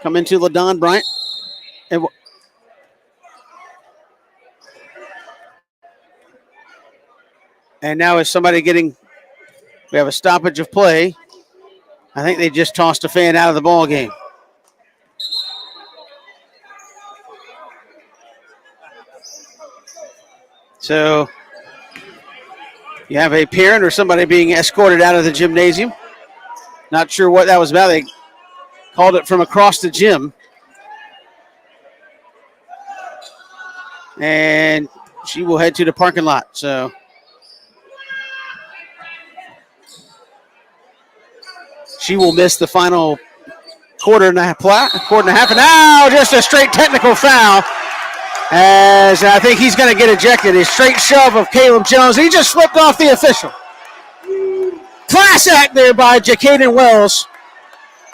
Speaker 1: Come into LaDon Bryant. And now is somebody getting, we have a stoppage of play. I think they just tossed a fan out of the ball game. So you have a parent or somebody being escorted out of the gymnasium. Not sure what that was about. They called it from across the gym. And she will head to the parking lot. So she will miss the final quarter and a half. And now just a straight technical foul. As I think he's going to get ejected. A straight shove of Caleb Jones. He just flipped off the official. Class act there by Jacaden Wells.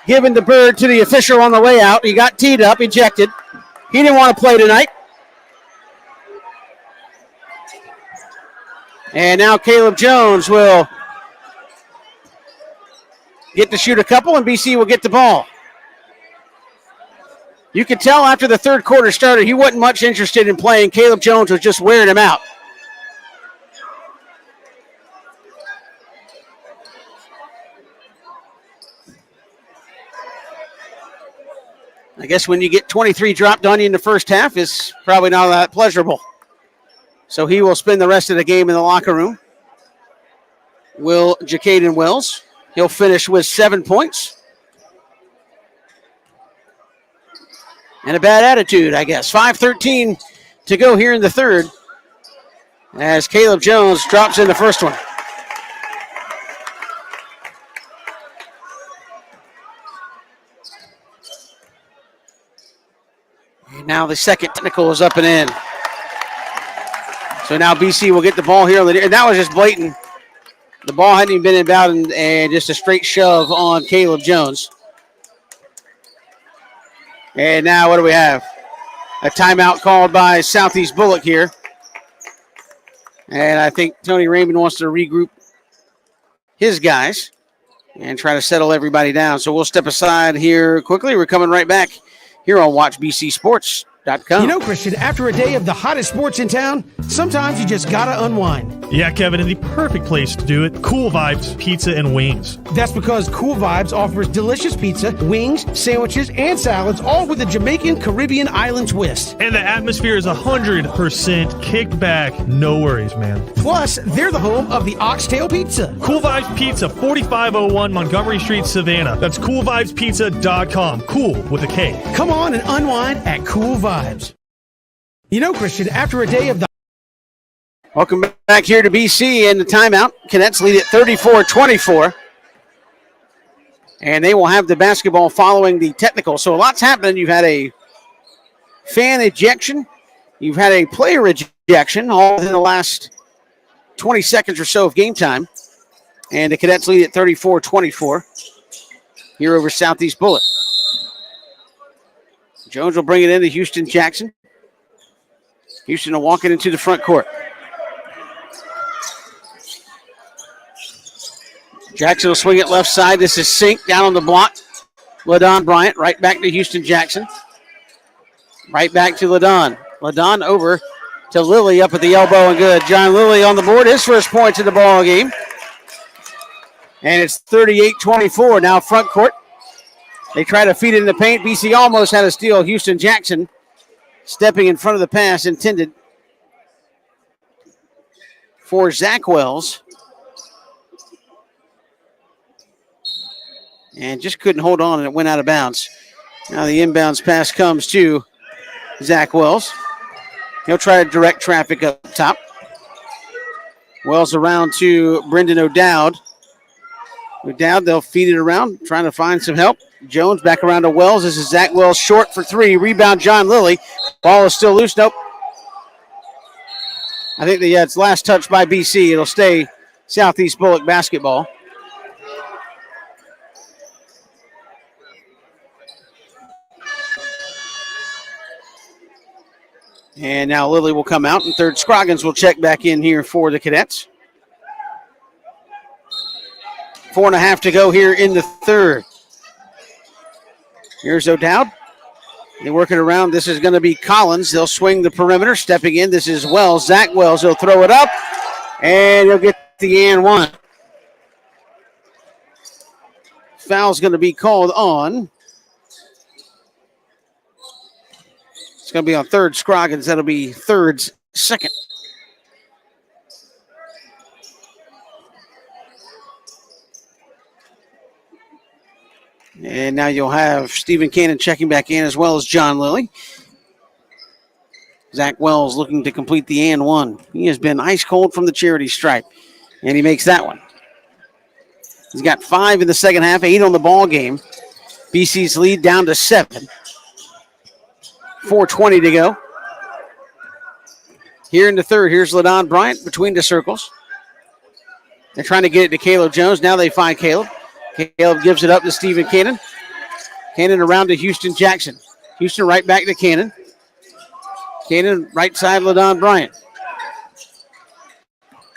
Speaker 1: Giving the bird to the official on the way out. He got teed up, ejected. He didn't want to play tonight. And now Caleb Jones will get to shoot a couple, and BC will get the ball. You could tell after the third quarter started, he wasn't much interested in playing. Caleb Jones was just wearing him out. I guess when you get 23 dropped on you in the first half, it's probably not that pleasurable. So he will spend the rest of the game in the locker room. will Jacaden Wells. He'll finish with 7 points. And a bad attitude, I guess. 5:13 to go here in the third as Caleb Jones drops in the first one. And now the second technical is up and in. So now BC will get the ball here. And that was just blatant. The ball hadn't even been inbound and just a straight shove on Caleb Jones. And now what do we have? A timeout called by Southeast Bulloch here. And I think Tony Raymond wants to regroup his guys and try to settle everybody down. So we'll step aside here quickly. We're coming right back here on WatchBCSports.com.
Speaker 3: You know, Christian, after a day of the hottest sports in town, sometimes you just gotta unwind.
Speaker 4: Yeah, Kevin, and the perfect place to do it, Cool Vibes Pizza and Wings.
Speaker 3: That's because Cool Vibes offers delicious pizza, wings, sandwiches, and salads, all with a Jamaican Caribbean island twist.
Speaker 4: And the atmosphere is 100% kicked back. No worries, man.
Speaker 3: Plus, they're the home of the Oxtail Pizza.
Speaker 4: Cool Vibes Pizza, 4501 Montgomery Street, Savannah. That's coolvibespizza.com. Cool with a K.
Speaker 3: Come on and unwind at Cool Vibes. You know, Christian, after a day of the...
Speaker 1: Welcome back here to BC and the timeout. Cadets lead at 34-24. And they will have the basketball following the technical. So a lot's happening. You've had a fan ejection. You've had a player ejection all within the last 20 seconds or so of game time. And the Cadets lead at 34-24 here over Southeast Bulloch. Jones will bring it into Houston Jackson. Houston will walk it into the front court. Jackson will swing it left side. This is Sink down on the block. LaDon Bryant right back to Houston Jackson. Right back to LaDon. LaDon over to Lilly up at the elbow and good. John Lilly on the board. His first points in the ball game. And it's 38-24 now front court. They try to feed it in the paint. BC almost had a steal. Houston Jackson stepping in front of the pass intended for Zach Wells. And just couldn't hold on, and it went out of bounds. Now the inbounds pass comes to Zach Wells. He'll try to direct traffic up top. Wells around to Brendan O'Dowd. O'Dowd, they'll feed it around, trying to find some help. Jones back around to Wells. This is Zach Wells short for three. Rebound, John Lilly. Ball is still loose. Nope. I think it's last touch by BC. It'll stay Southeast Bulloch basketball. And now Lilly will come out, and third Scroggins will check back in here for the Cadets. 4.5 to go here in the third. Here's O'Dowd. They work it around. This is going to be Collins. They'll swing the perimeter. Stepping in, this is Wells. Zach Wells. He'll throw it up, and he'll get the and one. Foul's going to be called on. It's going to be on third Scroggins. That'll be third's second. And now you'll have Stephen Cannon checking back in as well as John Lilly. Zach Wells looking to complete the and one. He has been ice cold from the charity stripe, and he makes that one. He's got 5 in the second half, 8 on the ball game. BC's lead down to 7. 4:20 to go. Here in the third, here's LaDon Bryant between the circles. They're trying to get it to Caleb Jones. Now they find Caleb. Caleb gives it up to Stephen Cannon. Cannon around to Houston Jackson. Houston right back to Cannon. Cannon right side, LaDon Bryant.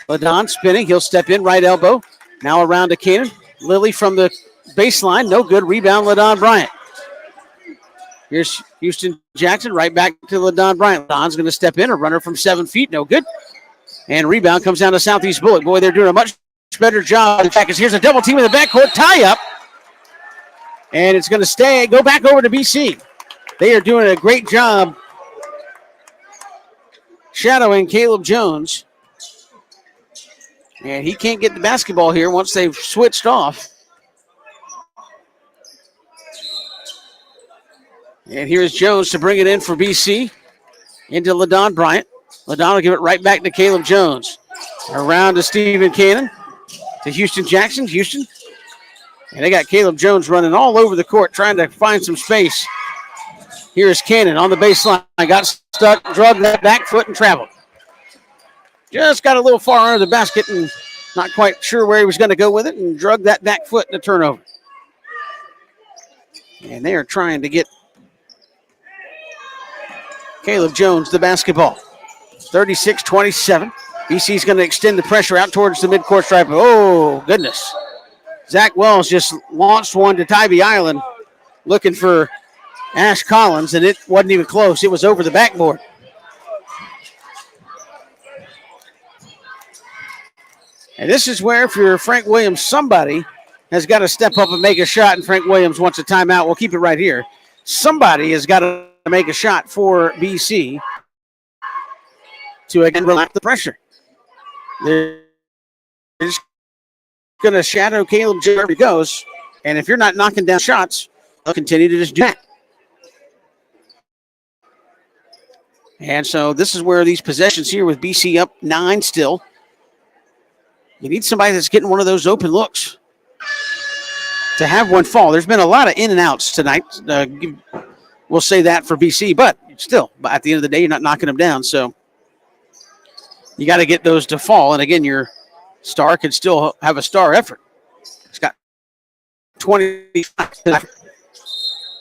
Speaker 1: LaDon spinning. He'll step in, right elbow. Now around to Cannon. Lilly from the baseline. No good. Rebound, LaDon Bryant. Here's Houston Jackson right back to LaDon Bryant. LaDon's going to step in. A runner from 7 feet. No good. And rebound comes down to Southeast Bulloch. Boy, they're doing a much better job. In fact, here's a double team in the backcourt. Tie up. And it's going to go back over to BC. They are doing a great job shadowing Caleb Jones. And he can't get the basketball here once they've switched off. And here's Jones to bring it in for BC. Into LaDon Bryant. LaDon will give it right back to Caleb Jones. Around to Stephen Cannon. To Houston Jackson. Houston. And they got Caleb Jones running all over the court trying to find some space. Here's Cannon on the baseline. Got stuck, drugged that back foot, and traveled. Just got a little far under the basket and not quite sure where he was going to go with it and drugged that back foot in the turnover. And they are trying to get Caleb Jones the basketball. 36-27. BC's going to extend the pressure out towards the midcourt stripe. Oh, goodness. Zach Wells just launched one to Tybee Island looking for Ash Collins, and it wasn't even close. It was over the backboard. And this is where, if you're Frank Williams, somebody has got to step up and make a shot, and Frank Williams wants a timeout. We'll keep it right here. Somebody has got to make a shot for BC to, again, relax the pressure. They're just going to shadow Caleb Jones wherever he goes, and if you're not knocking down shots, they'll continue to just do that. And so this is where these possessions here with BC up 9 still. You need somebody that's getting one of those open looks to have one fall. There's been a lot of in and outs tonight. We'll say that for BC, but still, at the end of the day, you're not knocking them down. So you got to get those to fall. And again, your star could still have a star effort. It's got 20,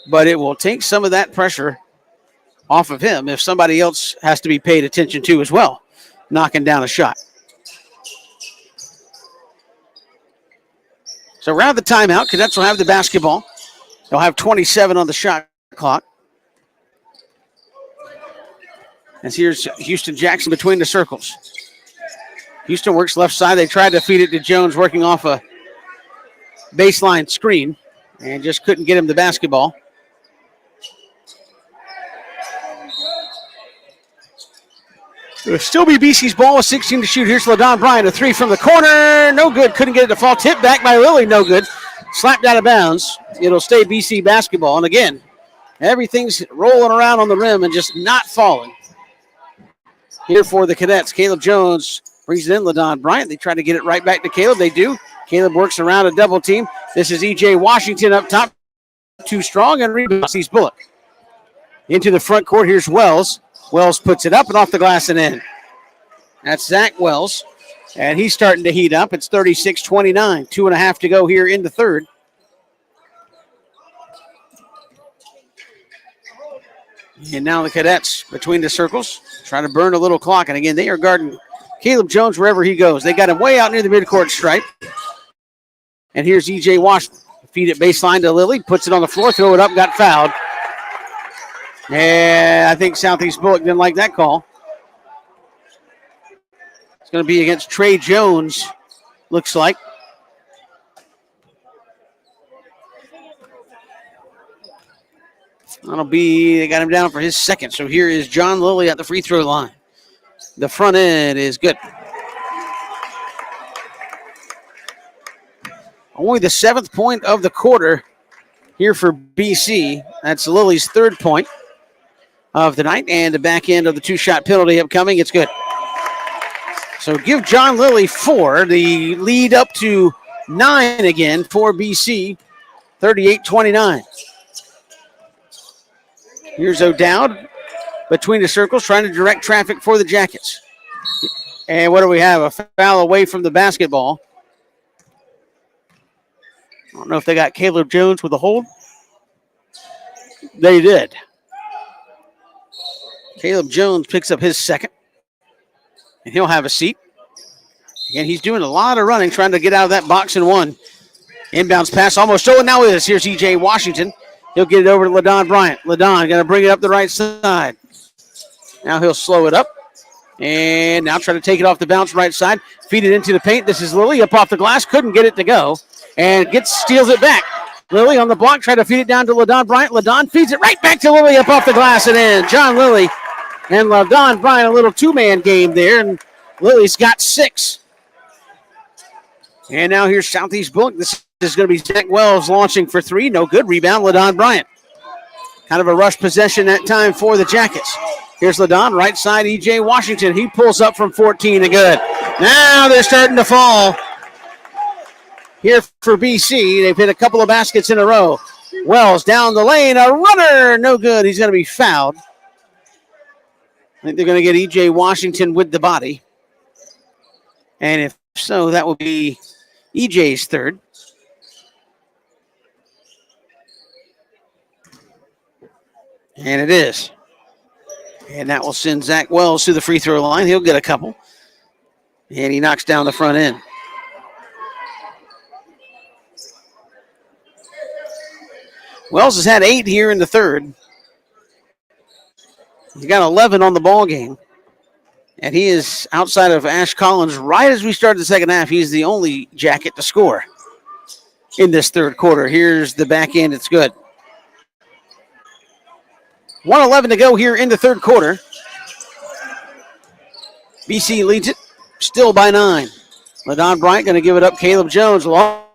Speaker 1: but it will take some of that pressure off of him if somebody else has to be paid attention to as well, knocking down a shot. So around the timeout, Cadets will have the basketball. They'll have 27 on the shot clock. As here's Houston Jackson between the circles. Houston works left side. They tried to feed it to Jones, working off a baseline screen, and just couldn't get him the basketball. It'll still be BC's ball with 16 to shoot. Here's LaDon Bryant, a three from the corner. No good. Couldn't get it to fall. Tipped back by Lilly. No good. Slapped out of bounds. It'll stay BC basketball. And again, everything's rolling around on the rim and just not falling. Here for the Cadets, Caleb Jones brings it in. LaDon Bryant. They try to get it right back to Caleb. They do. Caleb works around a double team. This is E.J. Washington up top. Too strong and rebounds. He's Bulloch. Into the front court. Here's Wells. Wells puts it up and off the glass and in. That's Zach Wells, and he's starting to heat up. It's 36-29, 2.5 to go here in the third. And now the Cadets between the circles, trying to burn a little clock. And again, they are guarding Caleb Jones wherever he goes. They got him way out near the midcourt stripe. And here's E.J. Washington. Feed it baseline to Lilly, puts it on the floor, throw it up, got fouled. And I think Southeast Bulloch didn't like that call. It's going to be against Trey Jones, looks like. That'll be, they got him down for his second. So here is John Lilly at the free throw line. The front end is good. Only the 7th point of the quarter here for BC. That's Lilly's 3rd point of the night, and the back end of the 2-shot penalty upcoming. It's good. So give John Lilly 4. The lead up to 9 again for BC, 38-29. Here's O'Dowd between the circles, trying to direct traffic for the Jackets. And what do we have? A foul away from the basketball. I don't know if they got Caleb Jones with a hold. They did. Caleb Jones picks up his second, and he'll have a seat. Again, he's doing a lot of running, trying to get out of that box and one. Inbounds pass almost showing now is. Here's E.J. Washington. He'll get it over to LaDon Bryant. LaDon going to bring it up the right side. Now he'll slow it up, and now try to take it off the bounce right side. Feed it into the paint. This is Lilly up off the glass. Couldn't get it to go, and steals it back. Lilly on the block, try to feed it down to LaDon Bryant. LaDon feeds it right back to Lilly up off the glass and in. John Lilly and LaDon Bryant, a little 2-man game there, and Lilly's got 6. And now here's Southeast Bulloch. This is going to be Zach Wells launching for three. No good. Rebound, LaDon Bryant. Kind of a rush possession that time for the Jackets. Here's LaDon, right side, E.J. Washington. He pulls up from 14 and good. Now they're starting to fall here for BC. They've hit a couple of baskets in a row. Wells down the lane, a runner, no good. He's going to be fouled. I think they're going to get E.J. Washington with the body. And if so, that will be E.J.'s third. And it is. And that will send Zach Wells to the free throw line. He'll get a couple. And he knocks down the front end. Wells has had 8 here in the third. He's got 11 on the ball game. And he is outside of Ash Collins right as we started the second half. He's the only Jacket to score in this third quarter. Here's the back end. It's good. 1:11 to go here in the third quarter. BC leads it still by 9. LaDon Bryant going to give it up. Caleb Jones. Long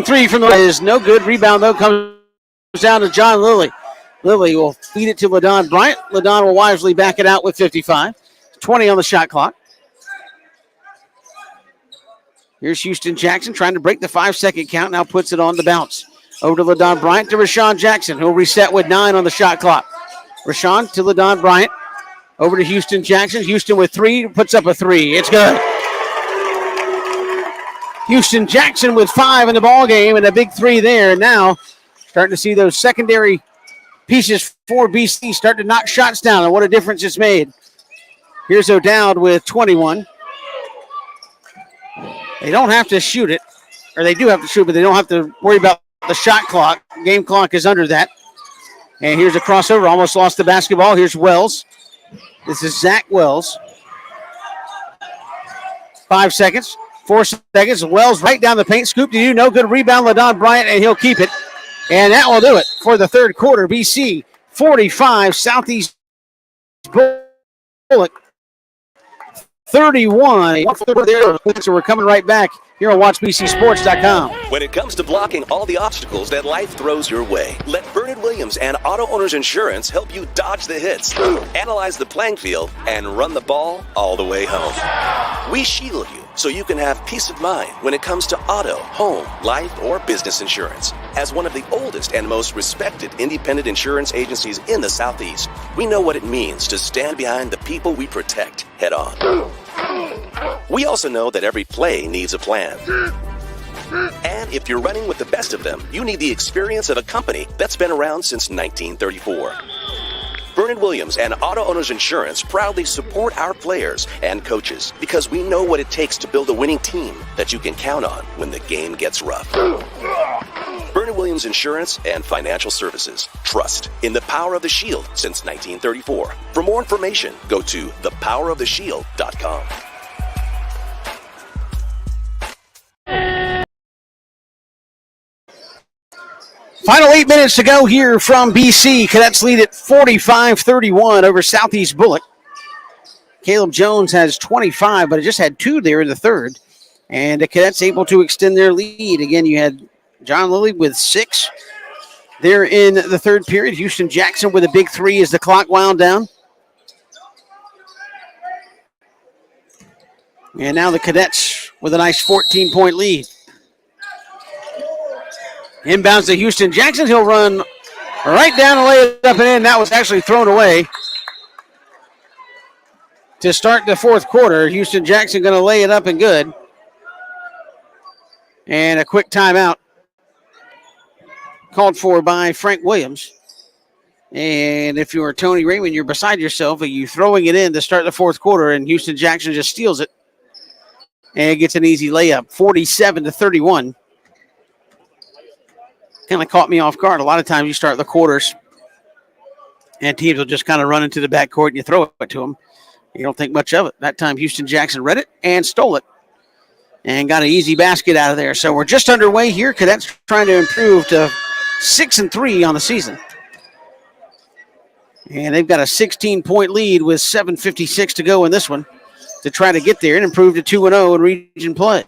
Speaker 1: three from the is no good. Rebound, though, comes down to John Lilly. Lilly will feed it to LaDon Bryant. LaDon will wisely back it out with 55. 20 on the shot clock. Here's Houston Jackson trying to break the 5-second count. Now puts it on the bounce. Over to LaDon Bryant to Rashawn Jackson, who'll reset with 9 on the shot clock. Rashawn to LaDon Bryant. Over to Houston Jackson. Houston with 3, puts up a 3. It's good. Houston Jackson with 5 in the ball game and a big 3 there. And now starting to see those secondary pieces for BC start to knock shots down, and what a difference it's made. Here's O'Dowd with 21. They don't have to shoot it, or they do have to shoot, but they don't have to worry about the shot clock. Game clock is under that. And here's a crossover. Almost lost the basketball. Here's Wells. This is Zach Wells. 5 seconds. 4 seconds. Wells right down the paint. Scoop to you. No good. Rebound. LaDon Bryant, and he'll keep it. And that will do it for the third quarter. BC 45, Southeast Bulloch 31. So we're coming right back here on WatchBCSports.com.
Speaker 6: When it comes to blocking all the obstacles that life throws your way, let Bernard Williams and Auto Owners Insurance help you dodge the hits, analyze the playing field, and run the ball all the way home. We shield you so you can have peace of mind when it comes to auto, home, life, or business insurance. As one of the oldest and most respected independent insurance agencies in the Southeast, we know what it means to stand behind the people we protect head on. We also know that every play needs a plan. And if you're running with the best of them, you need the experience of a company that's been around since 1934. Bernard Williams and Auto Owners Insurance proudly support our players and coaches because we know what it takes to build a winning team that you can count on when the game gets rough. Bernard Williams Insurance and Financial Services. Trust in the power of the shield since 1934. For more information, go to thepoweroftheshield.com.
Speaker 1: Final 8 minutes to go here from BC. Cadets lead at 45-31 over Southeast Bulloch. Caleb Jones has 25, but it just had 2 there in the third. And the Cadets able to extend their lead. Again, you had John Lilly with 6 there in the third period. Houston Jackson with a big 3 as the clock wound down. And now the Cadets with a nice 14-point lead. Inbounds to Houston Jackson. He'll run right down and lay it up and in. That was actually thrown away to start the fourth quarter. Houston Jackson going to lay it up and good. And a quick timeout called for by Frank Williams. And if you're Tony Raymond, you're beside yourself. Are you throwing it in to start the fourth quarter? And Houston Jackson just steals it and gets an easy layup, 47-31. Kind of caught me off guard. A lot of times you start the quarters and teams will just kind of run into the backcourt and you throw it to them. You don't think much of it. That time Houston Jackson read it and stole it and got an easy basket out of there. So we're just underway here. Cadets trying to improve to 6-3 on the season. And they've got a 16-point lead with 7:56 to go in this one to try to get there and improve to 2-0 in region play.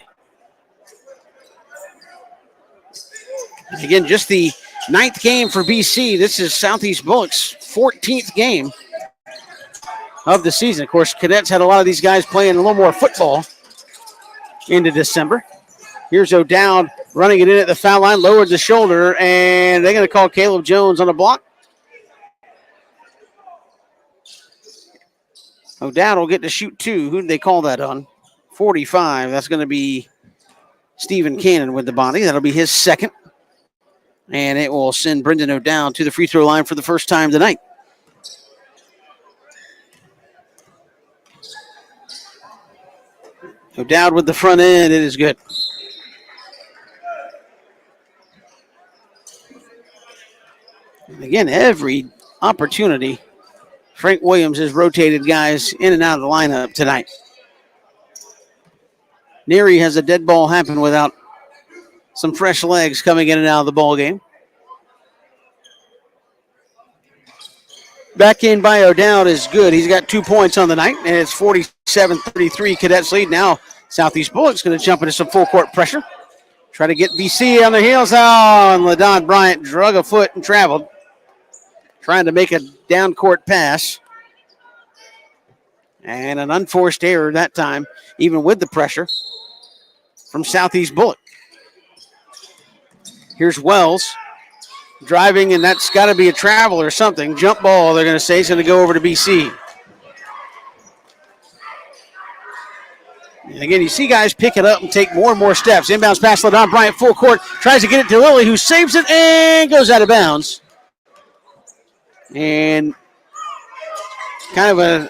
Speaker 1: Again, just the 9th game for BC. This is Southeast Bulloch's 14th game of the season. Of course, Cadets had a lot of these guys playing a little more football into December. Here's O'Dowd running it in at the foul line, lowered the shoulder, and they're going to call Caleb Jones on a block. O'Dowd will get to shoot 2. Who did they call that on? 45. That's going to be Stephen Cannon with the body. That'll be his second. And it will send Brendan O'Dowd to the free throw line for the first time tonight. O'Dowd with the front end. It is good. And again, every opportunity, Frank Williams has rotated guys in and out of the lineup tonight. Neary has a dead ball happen without some fresh legs coming in and out of the ball game. Back in by O'Dowd is good. He's got 2 points on the night, and it's 47-33 Cadets lead. Now Southeast Bulloch's going to jump into some full court pressure. Try to get BC on their heels. Oh, and LaDon Bryant drug a foot and traveled. Trying to make a down court pass. And an unforced error that time, even with the pressure from Southeast Bulloch. Here's Wells driving, and that's got to be a travel or something. Jump ball, they're going to say. It's going to go over to BC. And again, you see guys pick it up and take more and more steps. Inbounds pass, LaDon Bryant, full court. Tries to get it to Lilly, who saves it and goes out of bounds. And kind of an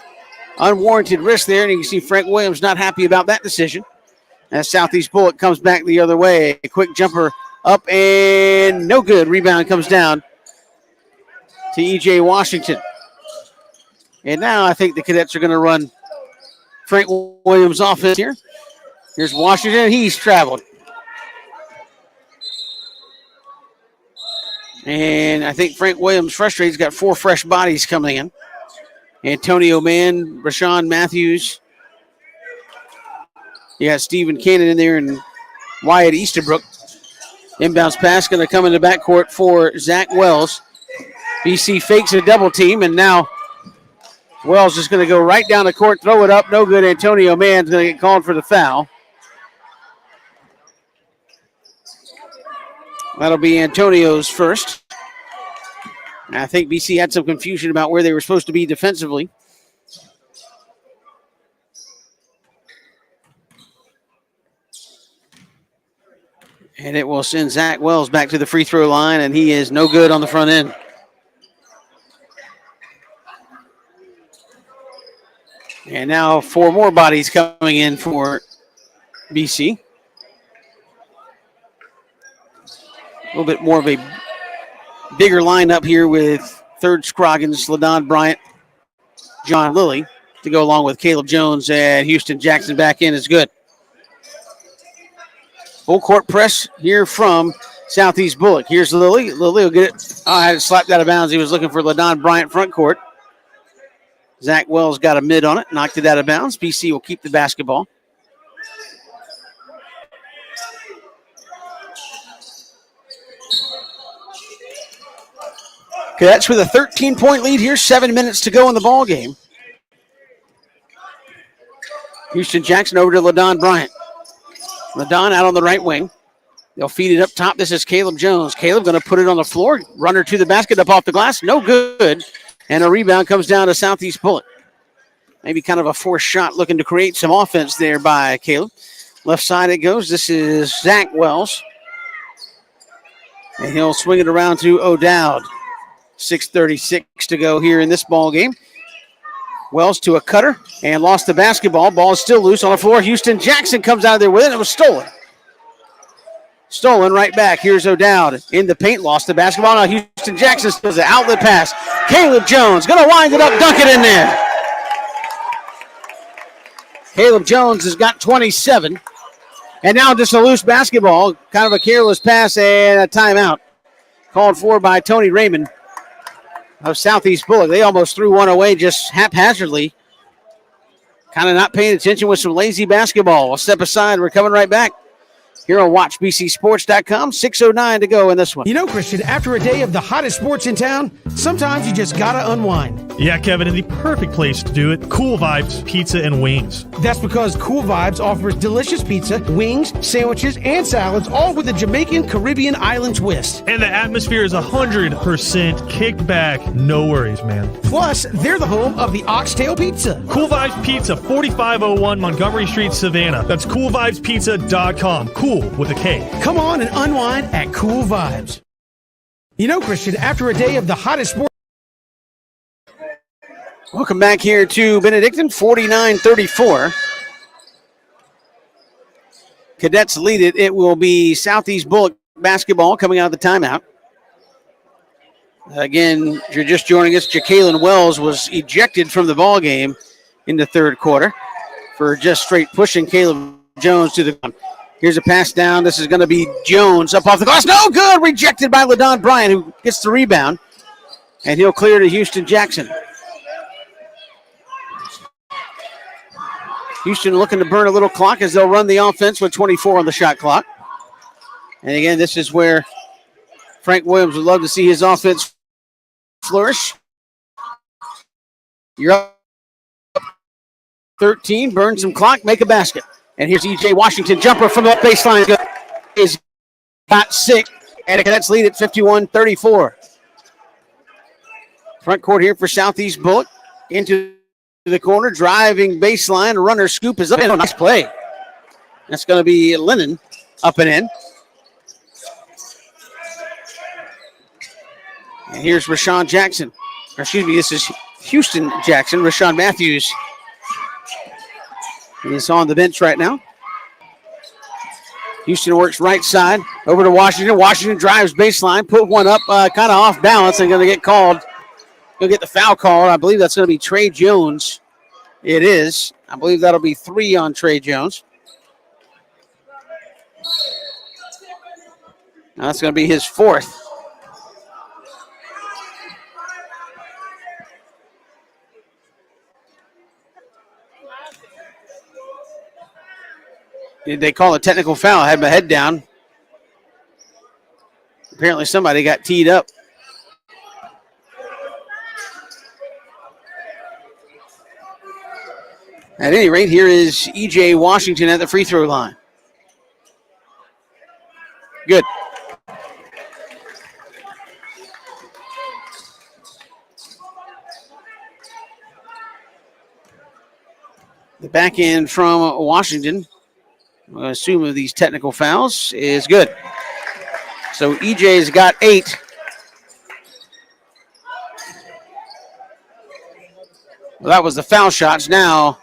Speaker 1: unwarranted risk there. And you can see Frank Williams not happy about that decision. As Southeast Bulloch comes back the other way. A quick jumper up and no good. Rebound comes down to E.J. Washington. And now I think the Cadets are going to run Frank Williams' offense here. Here's Washington. He's traveled. And I think Frank Williams frustrated. He's got 4 fresh bodies coming in. Antonio Mann, Rashawn Matthews. You got Stephen Cannon in there and Wyatt Easterbrook. Inbounds pass going to come in the backcourt for Zach Wells. BC fakes a double team, and now Wells is going to go right down the court, throw it up. No good. Antonio Mann's going to get called for the foul. That'll be Antonio's first. And I think BC had some confusion about where they were supposed to be defensively. And it will send Zach Wells back to the free throw line, and he is no good on the front end. And now 4 more bodies coming in for BC. A little bit more of a bigger lineup here with 3rd Scroggins, LaDon Bryant, John Lilly to go along with Caleb Jones, and Houston Jackson back in is good. Full court press here from Southeast Bulloch. Here's Lilly. Lilly will get it. Oh, I had it slapped out of bounds. He was looking for LaDon Bryant front court. Zach Wells got a mid on it, knocked it out of bounds. BC will keep the basketball. Cadets with a 13-point lead here, 7 minutes to go in the ball game. Houston Jackson over to LaDon Bryant. LaDon out on the right wing. They'll feed it up top. This is Caleb Jones. Caleb going to put it on the floor. Runner to the basket, up off the glass. No good. And a rebound comes down to Southeast Bulloch. Maybe kind of a forced shot looking to create some offense there by Caleb. Left side it goes. This is Zach Wells. And he'll swing it around to O'Dowd. 6:36 to go here in this ball game. Wells to a cutter and lost the basketball. Ball is still loose on the floor. Houston Jackson comes out of there with it. It was stolen. Stolen right back. Here's O'Dowd in the paint. Lost the basketball. Now Houston Jackson does the outlet pass. Caleb Jones going to wind it up, dunk it in there. Caleb Jones has got 27. And now just a loose basketball. Kind of a careless pass and a timeout. Called for by Tony Raymond of Southeast Bulloch. They almost threw one away just haphazardly. Kind of not paying attention with some lazy basketball. We'll step aside. We're coming right back. here on WatchBCSports.com. 6:09 to go in this one.
Speaker 3: You know, Christian, after a day of the hottest sports in town, sometimes you just gotta unwind.
Speaker 4: Yeah, Kevin, and the perfect place to do it, Cool Vibes Pizza and Wings.
Speaker 3: That's because Cool Vibes offers delicious pizza, wings, sandwiches, and salads, all with a Jamaican Caribbean island twist.
Speaker 4: And the atmosphere is 100% kicked back. No worries, man.
Speaker 3: Plus, they're the home of the Oxtail Pizza.
Speaker 4: Cool Vibes Pizza, 4501 Montgomery Street, Savannah. That's coolvibespizza.com. Cool with a K.
Speaker 3: Come on and unwind at Cool Vibes. You know, Christian, after a day of the hottest sports...
Speaker 1: Welcome back here to Benedictine, 49-34. Cadets lead it. It will be Southeast Bulloch basketball coming out of the timeout. Again, if you're just joining us, Jacqueline Wells was ejected from the ball game in the third quarter for just straight pushing Caleb Jones to the ground. Here's a pass down. This is going to be Jones up off the glass. No good. Rejected by LaDon Bryant, who gets the rebound. And he'll clear to Houston Jackson. Houston looking to burn a little clock as they'll run the offense with 24 on the shot clock. And again, this is where Frank Williams would love to see his offense flourish. You're up 13, burn some clock, make a basket. And here's E.J. Washington, jumper from the baseline. Is got 6, and the Cadets lead at 51-34. Front court here for Southeast Bulloch. Into the corner, driving baseline, runner scoop is up. Oh, nice play. That's going to be Lennon up and in. And here's Rashawn Jackson. Or excuse me, this is Houston Jackson. Rashawn Matthews is on the bench right now. Houston works right side over to Washington. Washington drives baseline, put one up kind of off balance and going to get called. Going to get the foul call. I believe that's going to be Trey Jones. It is. I believe that'll be 3 on Trey Jones. Now that's going to be his 4th. They call a technical foul. I had my head down. Apparently somebody got teed up. At any rate, here is E.J. Washington at the free throw line. Good. The back end from Washington, I assume of these technical fouls, is good. So E.J.'s got 8. Well, that was the foul shots. Now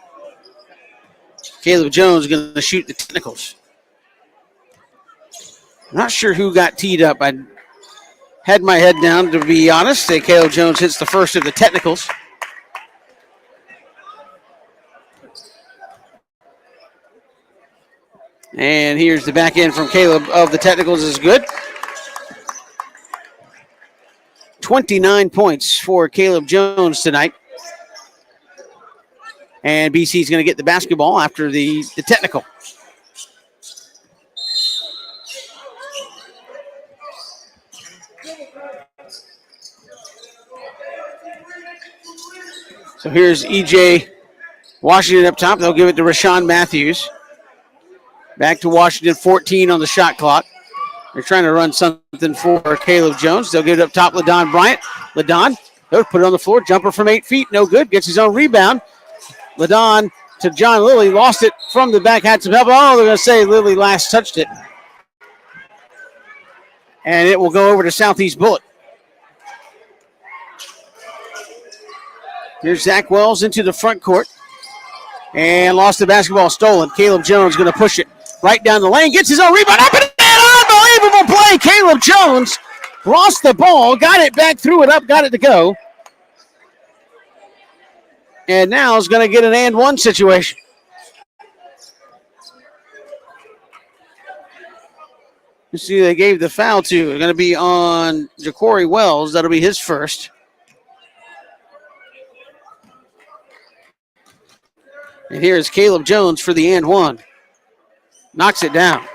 Speaker 1: Caleb Jones is going to shoot the technicals. Not sure who got teed up. I had my head down, to be honest. Caleb Jones hits the first of the technicals. And here's the back end from Caleb of the technicals is good. 29 points for Caleb Jones tonight. And BC's going to get the basketball after the technical. So here's E.J. Washington up top. They'll give it to Rashawn Matthews. Back to Washington, 14 on the shot clock. They're trying to run something for Caleb Jones. They'll give it up top, LaDon Bryant. LaDon, they'll put it on the floor. Jumper from 8 feet, no good. Gets his own rebound. LaDon to John Lilly, lost it from the back, had some help. Oh, they're going to say Lilly last touched it. And it will go over to Southeast Bulloch. Here's Zach Wells into the front court. And lost the basketball, stolen. Caleb Jones going to push it right down the lane. Gets his own rebound. Up and in. Unbelievable play. Caleb Jones lost the ball, got it back, threw it up, got it to go. And now is going to get an and one situation. You see they gave the foul to. They're going to be on Ja'Cory Wells. That'll be his first. And here's Caleb Jones for the and one. Knocks it down.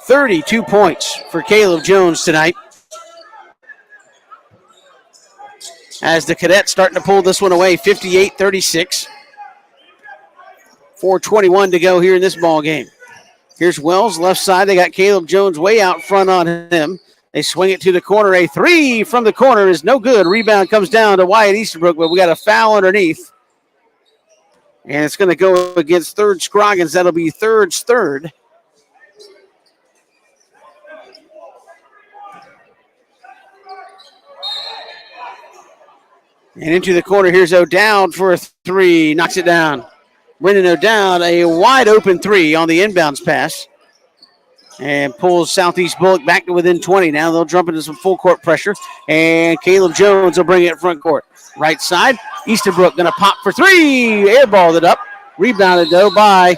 Speaker 1: 32 points for Caleb Jones tonight. As the Cadets starting to pull this one away, 58-36. 4:21 to go here in this ball game. Here's Wells, left side. They got Caleb Jones way out front on him. They swing it to the corner. A three from the corner is no good. Rebound comes down to Wyatt Easterbrook, but we got a foul underneath. And it's going to go against third Scroggins. That'll be third's third. And into the corner, here's O'Dowd for a three. Knocks it down. Brendan O'Dowd, a wide open three on the inbounds pass. And pulls Southeast Bulloch back to within 20. Now they'll jump into some full court pressure. And Caleb Jones will bring it front court. Right side, Easterbrook going to pop for three. Airballed it up. Rebounded, though, by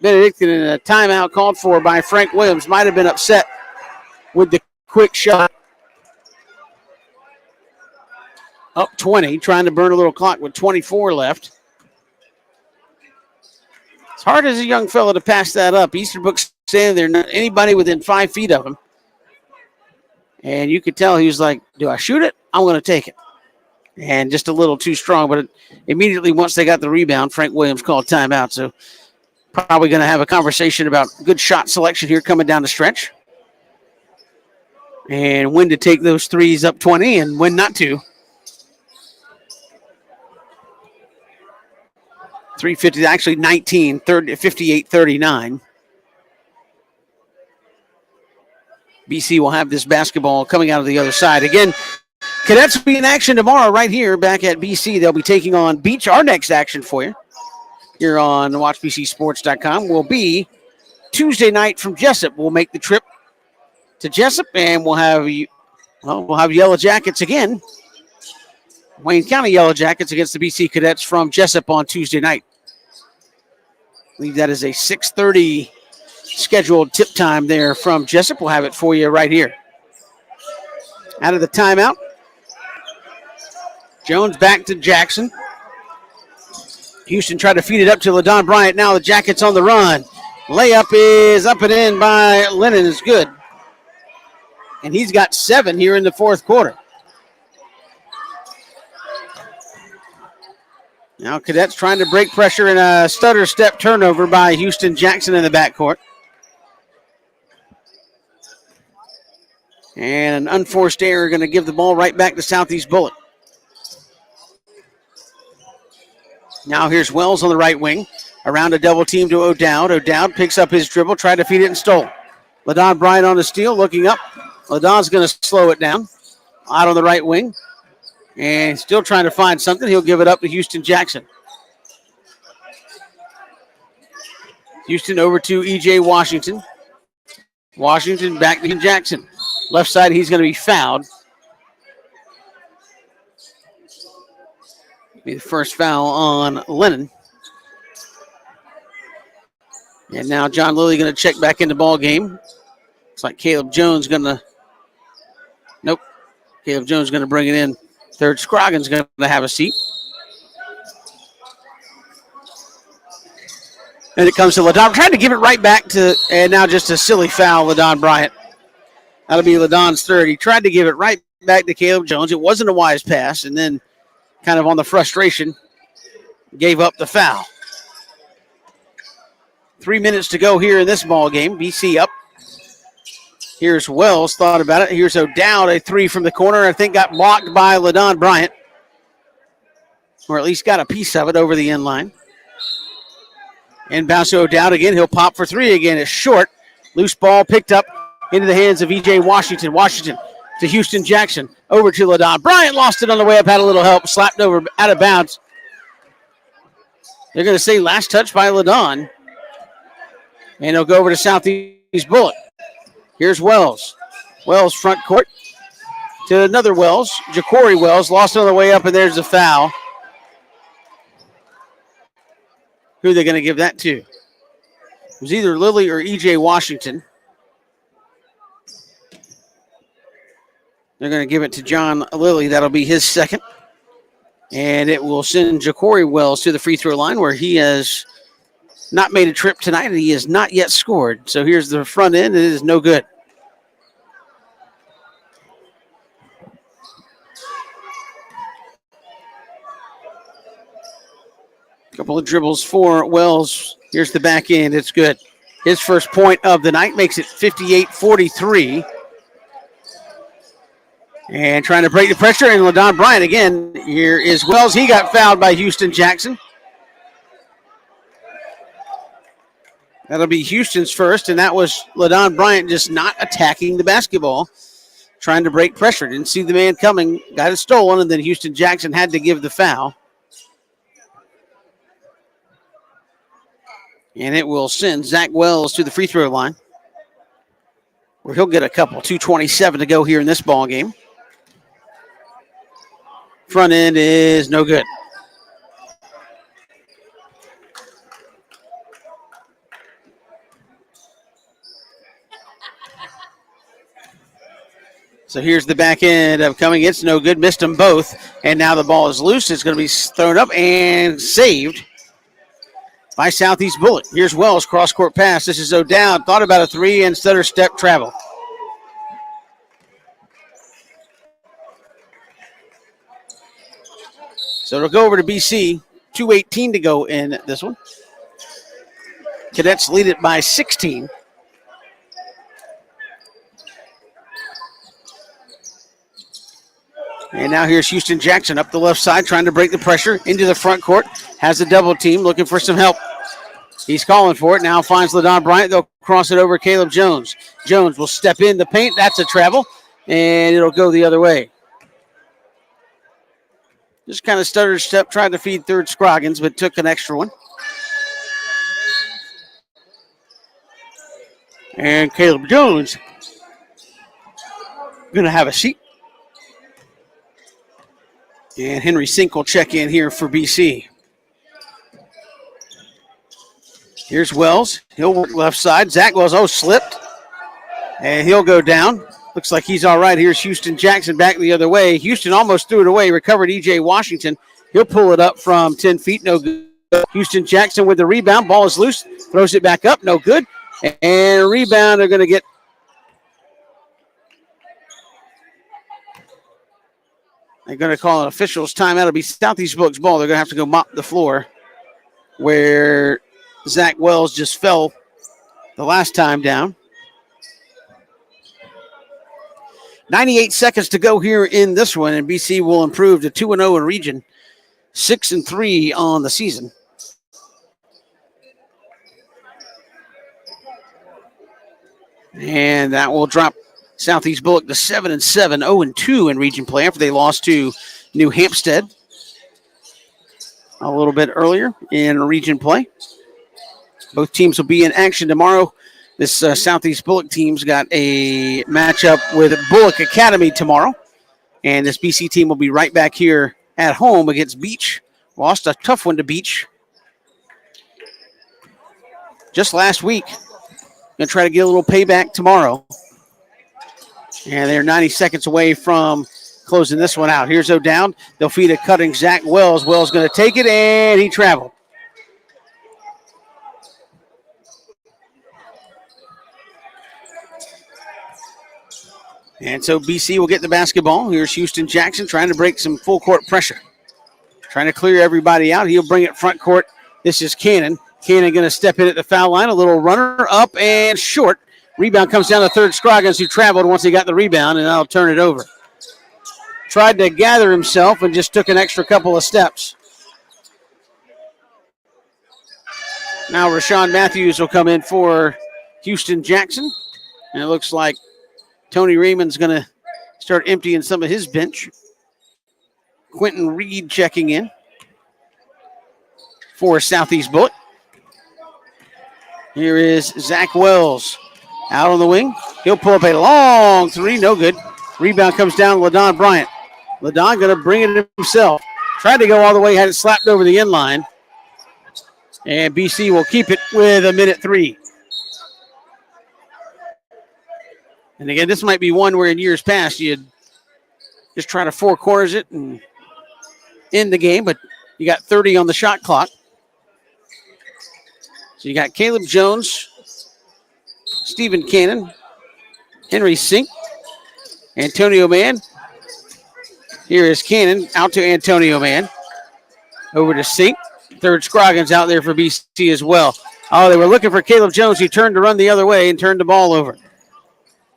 Speaker 1: Benedictine. And a timeout called for by Frank Williams. Might have been upset with the quick shot. Up 20, trying to burn a little clock with 24 left. It's hard as a young fellow to pass that up. Easterbrook's standing there, not anybody within 5 feet of him. And you could tell he was like, do I shoot it? I'm going to take it. And just a little too strong. But immediately once they got the rebound, Frank Williams called timeout. So probably going to have a conversation about good shot selection here coming down the stretch. And when to take those threes up 20 and when not to. 350, actually 19, 58-39. BC will have this basketball coming out of the other side. Again, Cadets will be in action tomorrow right here back at BC. They'll be taking on Beach. Our next action for you here on WatchBCSports.com will be Tuesday night from Jessup. We'll make the trip to Jessup and we'll have Yellow Jackets again. Wayne County Yellow Jackets against the BC Cadets from Jessup on Tuesday night. I believe that is a 6:30 scheduled tip time there from Jessup. We'll have it for you right here. Out of the timeout. Jones back to Jackson. Houston tried to feed it up to LaDon Bryant. Now the Jackets on the run. Layup is up and in by Lennon. Is good. And he's got 7 here in the fourth quarter. Now Cadets trying to break pressure in a stutter step turnover by Houston Jackson in the backcourt. And an unforced error going to give the ball right back to Southeast Bulloch. Now here's Wells on the right wing. Around a double team to O'Dowd. O'Dowd picks up his dribble, tried to feed it and stole. LaDon Bryant on the steal, looking up. LaDon's going to slow it down. Out on the right wing. And still trying to find something. He'll give it up to Houston Jackson. Houston over to E.J. Washington. Washington back to Jackson. Left side, he's going to be fouled. Be the first foul on Lennon. And now John Lilly going to check back into ball game. Looks like Caleb Jones going to. Nope. Caleb Jones going to bring it in. Third Scroggins going to have a seat. And it comes to LaDon. Trying to give it right back to, and now just a silly foul, LaDon Bryant. That'll be LaDon's third. He tried to give it right back to Caleb Jones. It wasn't a wise pass, and then kind of on the frustration, gave up the foul. 3 minutes to go here in this ball game. BC up. Here's Wells, thought about it. Here's O'Dowd, a three from the corner. I think got blocked by LaDon Bryant. Or at least got a piece of it over the end line. Inbounds to O'Dowd again. He'll pop for three again. It's short. Loose ball picked up into the hands of E.J. Washington. Washington to Houston Jackson. Over to LaDon. Bryant lost it on the way up. Had a little help. Slapped over out of bounds. They're going to say last touch by LaDon. And he'll go over to Southeast Bulloch. Here's Wells. Wells front court to another Wells. Ja'Cory Wells lost it on the way up, and there's the foul. Who are they going to give that to? It was either Lilly or E.J. Washington. They're going to give it to John Lilly. That'll be his second. And it will send Ja'Cory Wells to the free throw line where he has not made a trip tonight, and he has not yet scored. So here's the front end. It is no good. Couple of dribbles for Wells. Here's the back end. It's good. His first point of the night makes it 58-43. And trying to break the pressure, and LaDon Bryant again. Here is Wells. He got fouled by Houston Jackson. That'll be Houston's first, and that was LaDon Bryant just not attacking the basketball, trying to break pressure. Didn't see the man coming, got it stolen, and then Houston Jackson had to give the foul. And it will send Zach Wells to the free throw line, where he'll get a couple. 2:27 to go here in this ball game. Front end is no good. So here's the back end of coming. It's no good. Missed them both. And now the ball is loose. It's going to be thrown up and saved by Southeast Bulloch. Here's Wells, cross-court pass. This is O'Dowd. Thought about a three and stutter step travel. So it'll go over to BC. 2:18 to go in this one. Cadets lead it by 16. And now here's Houston Jackson up the left side, trying to break the pressure into the front court. Has a double team, looking for some help. He's calling for it. Now finds LaDon Bryant. They'll cross it over Caleb Jones. Jones will step in the paint. That's a travel. And it'll go the other way. Just kind of stuttered step, tried to feed third Scroggins, but took an extra one. And Caleb Jones going to have a seat. And Henry Sink will check in here for BC. Here's Wells. He'll work left side. Zach Wells, slipped. And he'll go down. Looks like he's all right. Here's Houston Jackson back the other way. Houston almost threw it away. Recovered E.J. Washington. He'll pull it up from 10 feet. No good. Houston Jackson with the rebound. Ball is loose. Throws it back up. No good. And rebound, they're going to get. They're going to call an official's timeout. It'll be Southeast Bulloch's ball. They're going to have to go mop the floor where Zach Wells just fell the last time down. 98 seconds to go here in this one, and BC will improve to 2-0 in region, 6-3 on the season. And that will drop Southeast Bulloch to 7-7, 0-2 in region play after they lost to New Hampstead a little bit earlier in region play. Both teams will be in action tomorrow. This Southeast Bulloch team's got a matchup with Bulloch Academy tomorrow. And this BC team will be right back here at home against Beach. Lost a tough one to Beach just last week. Going to try to get a little payback tomorrow. And they're 90 seconds away from closing this one out. Here's O'Dowd. They'll feed a cutting Zach Wells. Wells going to take it, and he traveled. And so BC will get the basketball. Here's Houston Jackson trying to break some full court pressure. Trying to clear everybody out. He'll bring it front court. This is Cannon. Cannon going to step in at the foul line. A little runner up and short. Rebound comes down to third Scroggins, who traveled once he got the rebound, and I'll turn it over. Tried to gather himself and just took an extra couple of steps. Now Rashawn Matthews will come in for Houston Jackson. And it looks like Tony Raymond's going to start emptying some of his bench. Quentin Reed checking in for Southeast Bulloch. Here is Zach Wells out on the wing. He'll pull up a long three. No good. Rebound comes down to LaDon Bryant. LaDon going to bring it himself. Tried to go all the way, had it slapped over the end line. And BC will keep it with a minute 3. And again, this might be one where in years past you'd just try to four corners it and end the game, but you got 30 on the shot clock. So you got Caleb Jones, Stephen Cannon, Henry Sink, Antonio Mann. Here is Cannon out to Antonio Mann. Over to Sink. Third Scroggins out there for BC as well. Oh, they were looking for Caleb Jones. He turned to run the other way and turned the ball over.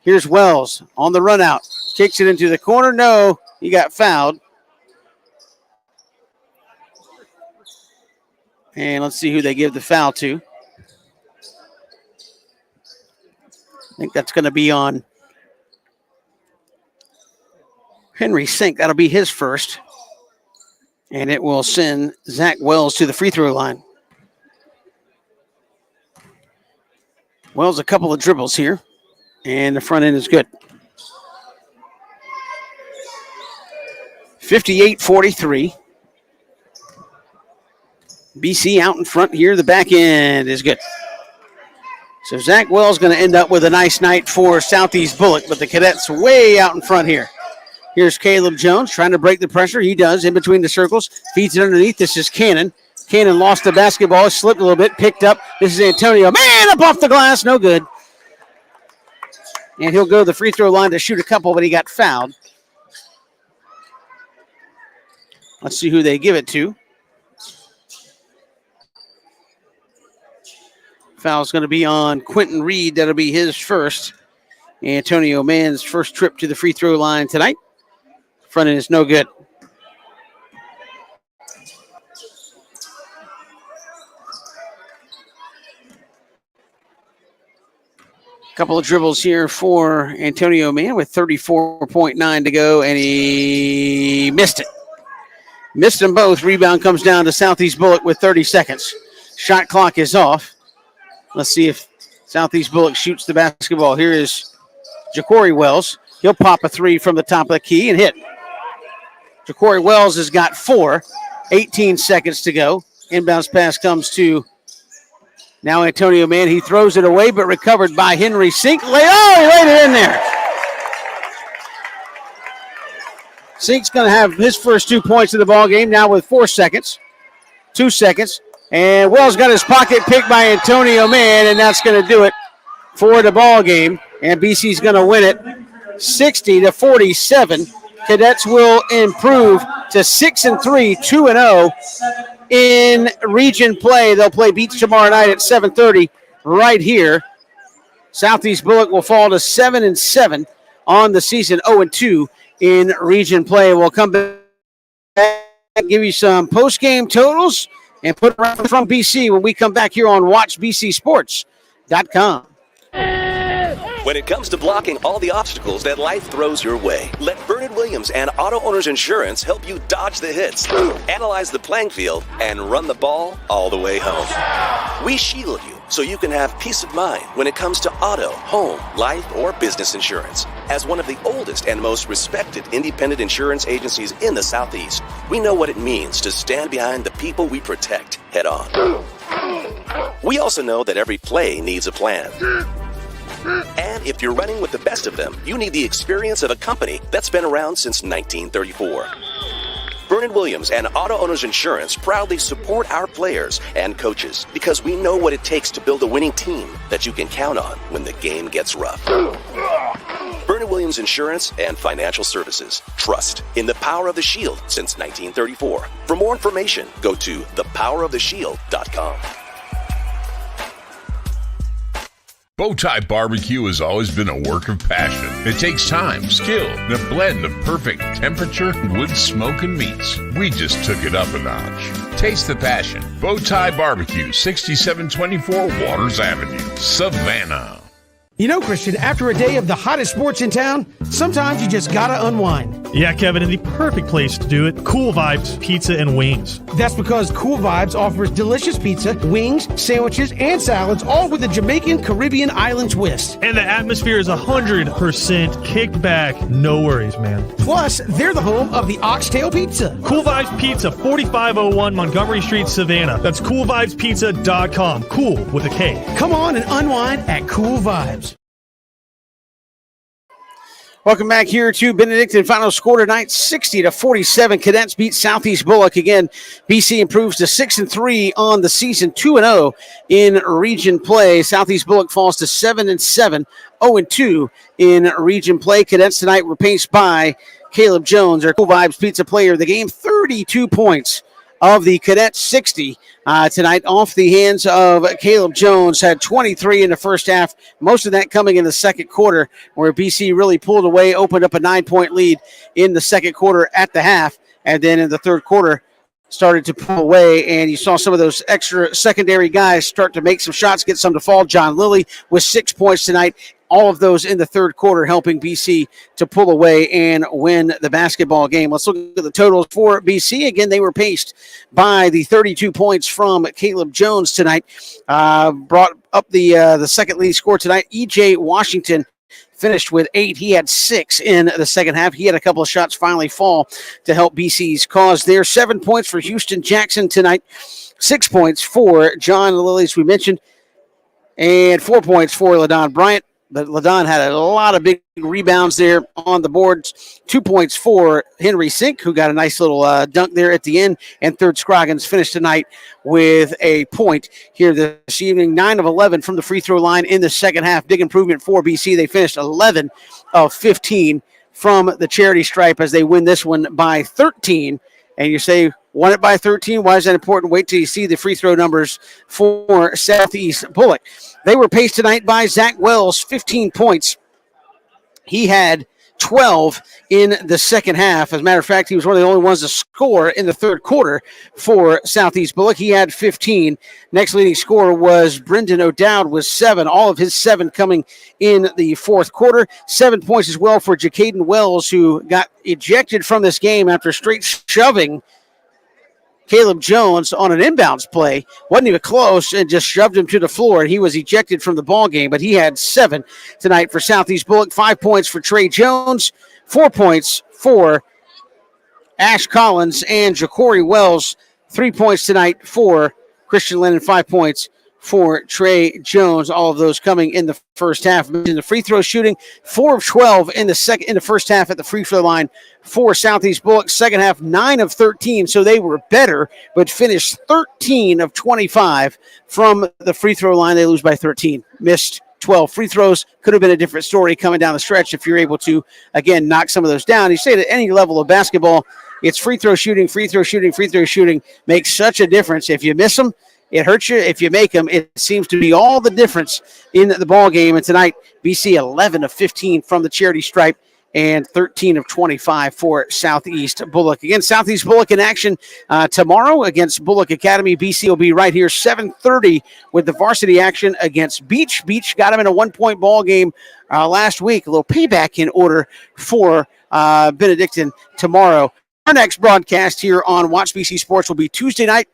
Speaker 1: Here's Wells on the run out. Kicks it into the corner. No, he got fouled. And let's see who they give the foul to. I think that's going to be on Henry Sink. That'll be his first. And it will send Zach Wells to the free throw line. Wells a couple of dribbles here. And the front end is good. 58-43. BC out in front here. The back end is good. So Zach Wells going to end up with a nice night for Southeast Bulloch, but the Cadets way out in front here. Here's Caleb Jones trying to break the pressure. He does in between the circles. Feeds it underneath. This is Cannon. Cannon lost the basketball. Slipped a little bit. Picked up. This is Antonio. Man, up off the glass. No good. And he'll go to the free throw line to shoot a couple, but he got fouled. Let's see who they give it to. Foul's going to be on Quentin Reed. That'll be his first. Antonio Mann's first trip to the free throw line tonight. Front end is no good. Couple of dribbles here for Antonio Mann with 34.9 to go, and he missed it. Missed them both. Rebound comes down to Southeast Bulloch with 30 seconds. Shot clock is off. Let's see if Southeast Bulloch shoots the basketball. Here is Ja'Cory Wells. He'll pop a three from the top of the key and hit. Ja'Cory Wells has got 4. 18 seconds to go. Inbounds pass comes to now Antonio Mann. He throws it away, but recovered by Henry Sink. He laid it in there. Sink's going to have his first 2 points of the ball game now with 4 seconds. 2 seconds. And Wells got his pocket picked by Antonio Mann, and that's going to do it for the ball game. And BC's going to win it 60-47. Cadets will improve to 6-3, 2-0 in region play. They'll play Beach tomorrow night at 7:30 right here. Southeast Bulloch will fall to 7-7 on the season, 0-2 in region play. We'll come back and give you some post-game totals and put around from BC when we come back here on WatchBCSports.com.
Speaker 6: When it comes to blocking all the obstacles that life throws your way, let Bernard Williams and Auto Owners Insurance help you dodge the hits, analyze the playing field, and run the ball all the way home. We shield you so you can have peace of mind when it comes to auto, home, life, or business insurance. As one of the oldest and most respected independent insurance agencies in the Southeast, we know what it means to stand behind the people we protect head on. We also know that every play needs a plan. And if you're running with the best of them, you need the experience of a company that's been around since 1934. Bernard Williams and Auto Owners Insurance proudly support our players and coaches because we know what it takes to build a winning team that you can count on when the game gets rough. Bernard Williams Insurance and Financial Services. Trust in the power of the Shield since 1934. For more information, go to thepoweroftheshield.com.
Speaker 5: Bowtie Barbecue has always been a work of passion. It takes time, skill, and a blend of perfect temperature, wood, smoke, and meats. We just took it up a notch. Taste the passion. Bowtie Barbecue, 6724 Waters Avenue, Savannah.
Speaker 3: You know, Christian, after a day of the hottest sports in town, sometimes you just gotta unwind.
Speaker 4: Yeah, Kevin, and the perfect place to do it, Cool Vibes Pizza and Wings.
Speaker 3: That's because Cool Vibes offers delicious pizza, wings, sandwiches, and salads, all with a Jamaican Caribbean island twist.
Speaker 4: And the atmosphere is 100% kicked back. No worries, man.
Speaker 3: Plus, they're the home of the Oxtail Pizza.
Speaker 4: Cool Vibes Pizza, 4501 Montgomery Street, Savannah. That's coolvibespizza.com. Cool with a K.
Speaker 3: Come on and unwind at Cool Vibes.
Speaker 1: Welcome back here to Benedictine. Final score tonight, 60-47. Cadets beat Southeast Bulloch. Again, BC improves to 6-3 on the season, 2-0 in region play. Southeast Bulloch falls to 7-7, 0-2 in region play. Cadets tonight were paced by Caleb Jones, our Cool Vibes Pizza player of the game, 32 points of the Cadets, 60 tonight off the hands of Caleb Jones. Had 23 in the first half, most of that coming in the second quarter, where BC really pulled away, opened up a 9-point lead in the second quarter at the half, and then in the third quarter started to pull away, and you saw some of those extra secondary guys start to make some shots, get some to fall. John Lilly with 6 points tonight. All of those in the third quarter helping BC to pull away and win the basketball game. Let's look at the totals for BC. Again, they were paced by the 32 points from Caleb Jones tonight. Brought up the second lead score tonight. E.J. Washington finished with 8. He had 6 in the second half. He had a couple of shots finally fall to help BC's cause there. 7 points for Houston Jackson tonight. 6 points for John Lilly, as we mentioned. And 4 points for LaDon Bryant. But LaDon had a lot of big rebounds there on the boards. 2 points for Henry Sink, who got a nice little dunk there at the end. And Third Scroggins finished tonight with a point here this evening. 9 of 11 from the free throw line in the second half. Big improvement for BC. They finished 11 of 15 from the charity stripe as they win this one by 13. And you say, won it by 13? Why is that important? Wait till you see the free throw numbers for Southeast Bulloch. They were paced tonight by Zach Wells, 15 points. He had 12 in the second half. As a matter of fact, he was one of the only ones to score in the third quarter for Southeast Bulloch. He had 15. Next leading scorer was Brendan O'Dowd with 7. All of his 7 coming in the fourth quarter. 7 points as well for Jacaden Wells, who got ejected from this game after straight shoving Caleb Jones on an inbounds play. Wasn't even close and just shoved him to the floor, and he was ejected from the ball game, but he had 7 tonight for Southeast Bulloch. 5 points for Trey Jones, 4 points for Ash Collins and Ja'Cory Wells. 3 points tonight for Christian Lennon, 5 points for Trey Jones. All of those coming in the first half. In the free throw shooting, 4 of 12 in the first half at the free throw line for Southeast Bulloch. Second half, 9 of 13, so they were better, but finished 13 of 25 from the free throw line. They lose by 13. Missed 12 free throws. Could have been a different story coming down the stretch if you're able to, again, knock some of those down. You say that any level of basketball, it's free throw shooting, free throw shooting, free throw shooting makes such a difference. If you miss them, it hurts you. If you make them, it seems to be all the difference in the ball game. And tonight, BC 11 of 15 from the charity stripe and 13 of 25 for Southeast Bulloch. Again, Southeast Bulloch in action tomorrow against Bulloch Academy. BC will be right here 7:30 with the varsity action against Beach. Beach got them in a 1-point ball game last week. A little payback in order for Benedictine tomorrow. Our next broadcast here on Watch BC Sports will be Tuesday night.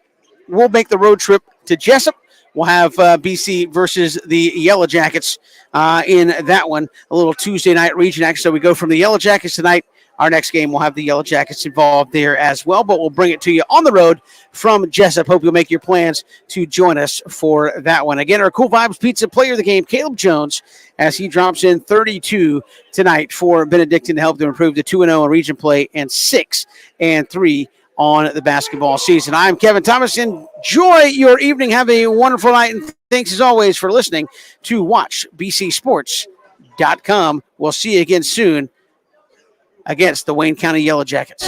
Speaker 1: We'll make the road trip to Jessup. We'll have BC versus the Yellow Jackets in that one, a little Tuesday night region action. So we go from the Yellow Jackets tonight. Our next game will have the Yellow Jackets involved there as well, but we'll bring it to you on the road from Jessup. Hope you'll make your plans to join us for that one. Again, our Cool Vibes Pizza player of the game, Caleb Jones, as he drops in 32 tonight for Benedictine to help them improve to 2-0 in region play and 6-3 on the basketball season. I'm Kevin Thomas. Enjoy your evening. Have a wonderful night. And thanks as always for listening to WatchBCSports.com. We'll see you again soon against the Wayne County Yellow Jackets.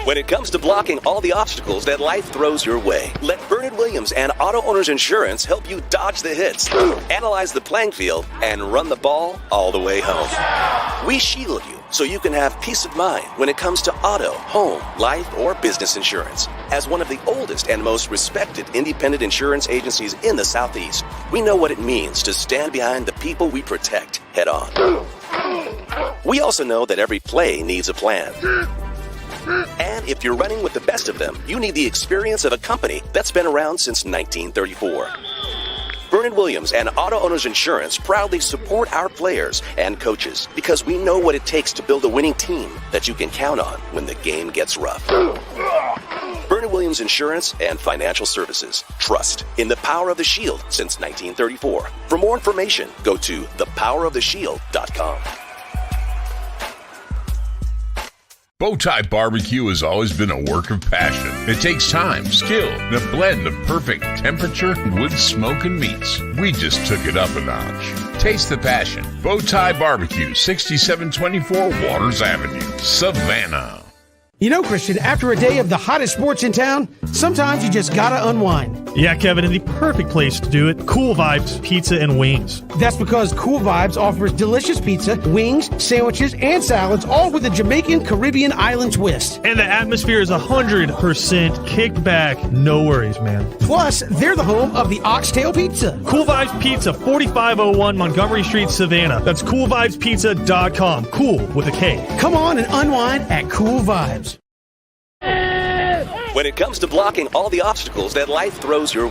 Speaker 6: When it comes to blocking all the obstacles that life throws your way, let Bernard Williams and Auto Owners Insurance help you dodge the hits, analyze the playing field, and run the ball all the way home. We shield you so you can have peace of mind when it comes to auto, home, life, or business insurance. As one of the oldest and most respected independent insurance agencies in the Southeast, we know what it means to stand behind the people we protect head on. We also know that every play needs a plan. And if you're running with the best of them, you need the experience of a company that's been around since 1934. Bernard Williams and Auto Owners Insurance proudly support our players and coaches because we know what it takes to build a winning team that you can count on when the game gets rough. Bernard Williams Insurance and Financial Services. Trust in the power of the Shield since 1934. For more information, go to thepoweroftheshield.com.
Speaker 5: Bowtie Barbecue has always been a work of passion. It takes time, skill, and a blend of perfect temperature, wood, smoke, and meats. We just took it up a notch. Taste the passion. Bowtie Barbecue, 6724 Waters Avenue, Savannah.
Speaker 3: You know, Christian, after a day of the hottest sports in town, sometimes you just gotta unwind.
Speaker 4: Yeah, Kevin, and the perfect place to do it, Cool Vibes Pizza and Wings.
Speaker 3: That's because Cool Vibes offers delicious pizza, wings, sandwiches, and salads, all with a Jamaican Caribbean island twist.
Speaker 4: And the atmosphere is 100% kicked back. No worries, man.
Speaker 3: Plus, they're the home of the Oxtail Pizza.
Speaker 4: Cool Vibes Pizza, 4501 Montgomery Street, Savannah. That's coolvibespizza.com. Cool with a K.
Speaker 3: Come on and unwind at Cool Vibes.
Speaker 6: When it comes to blocking all the obstacles that life throws your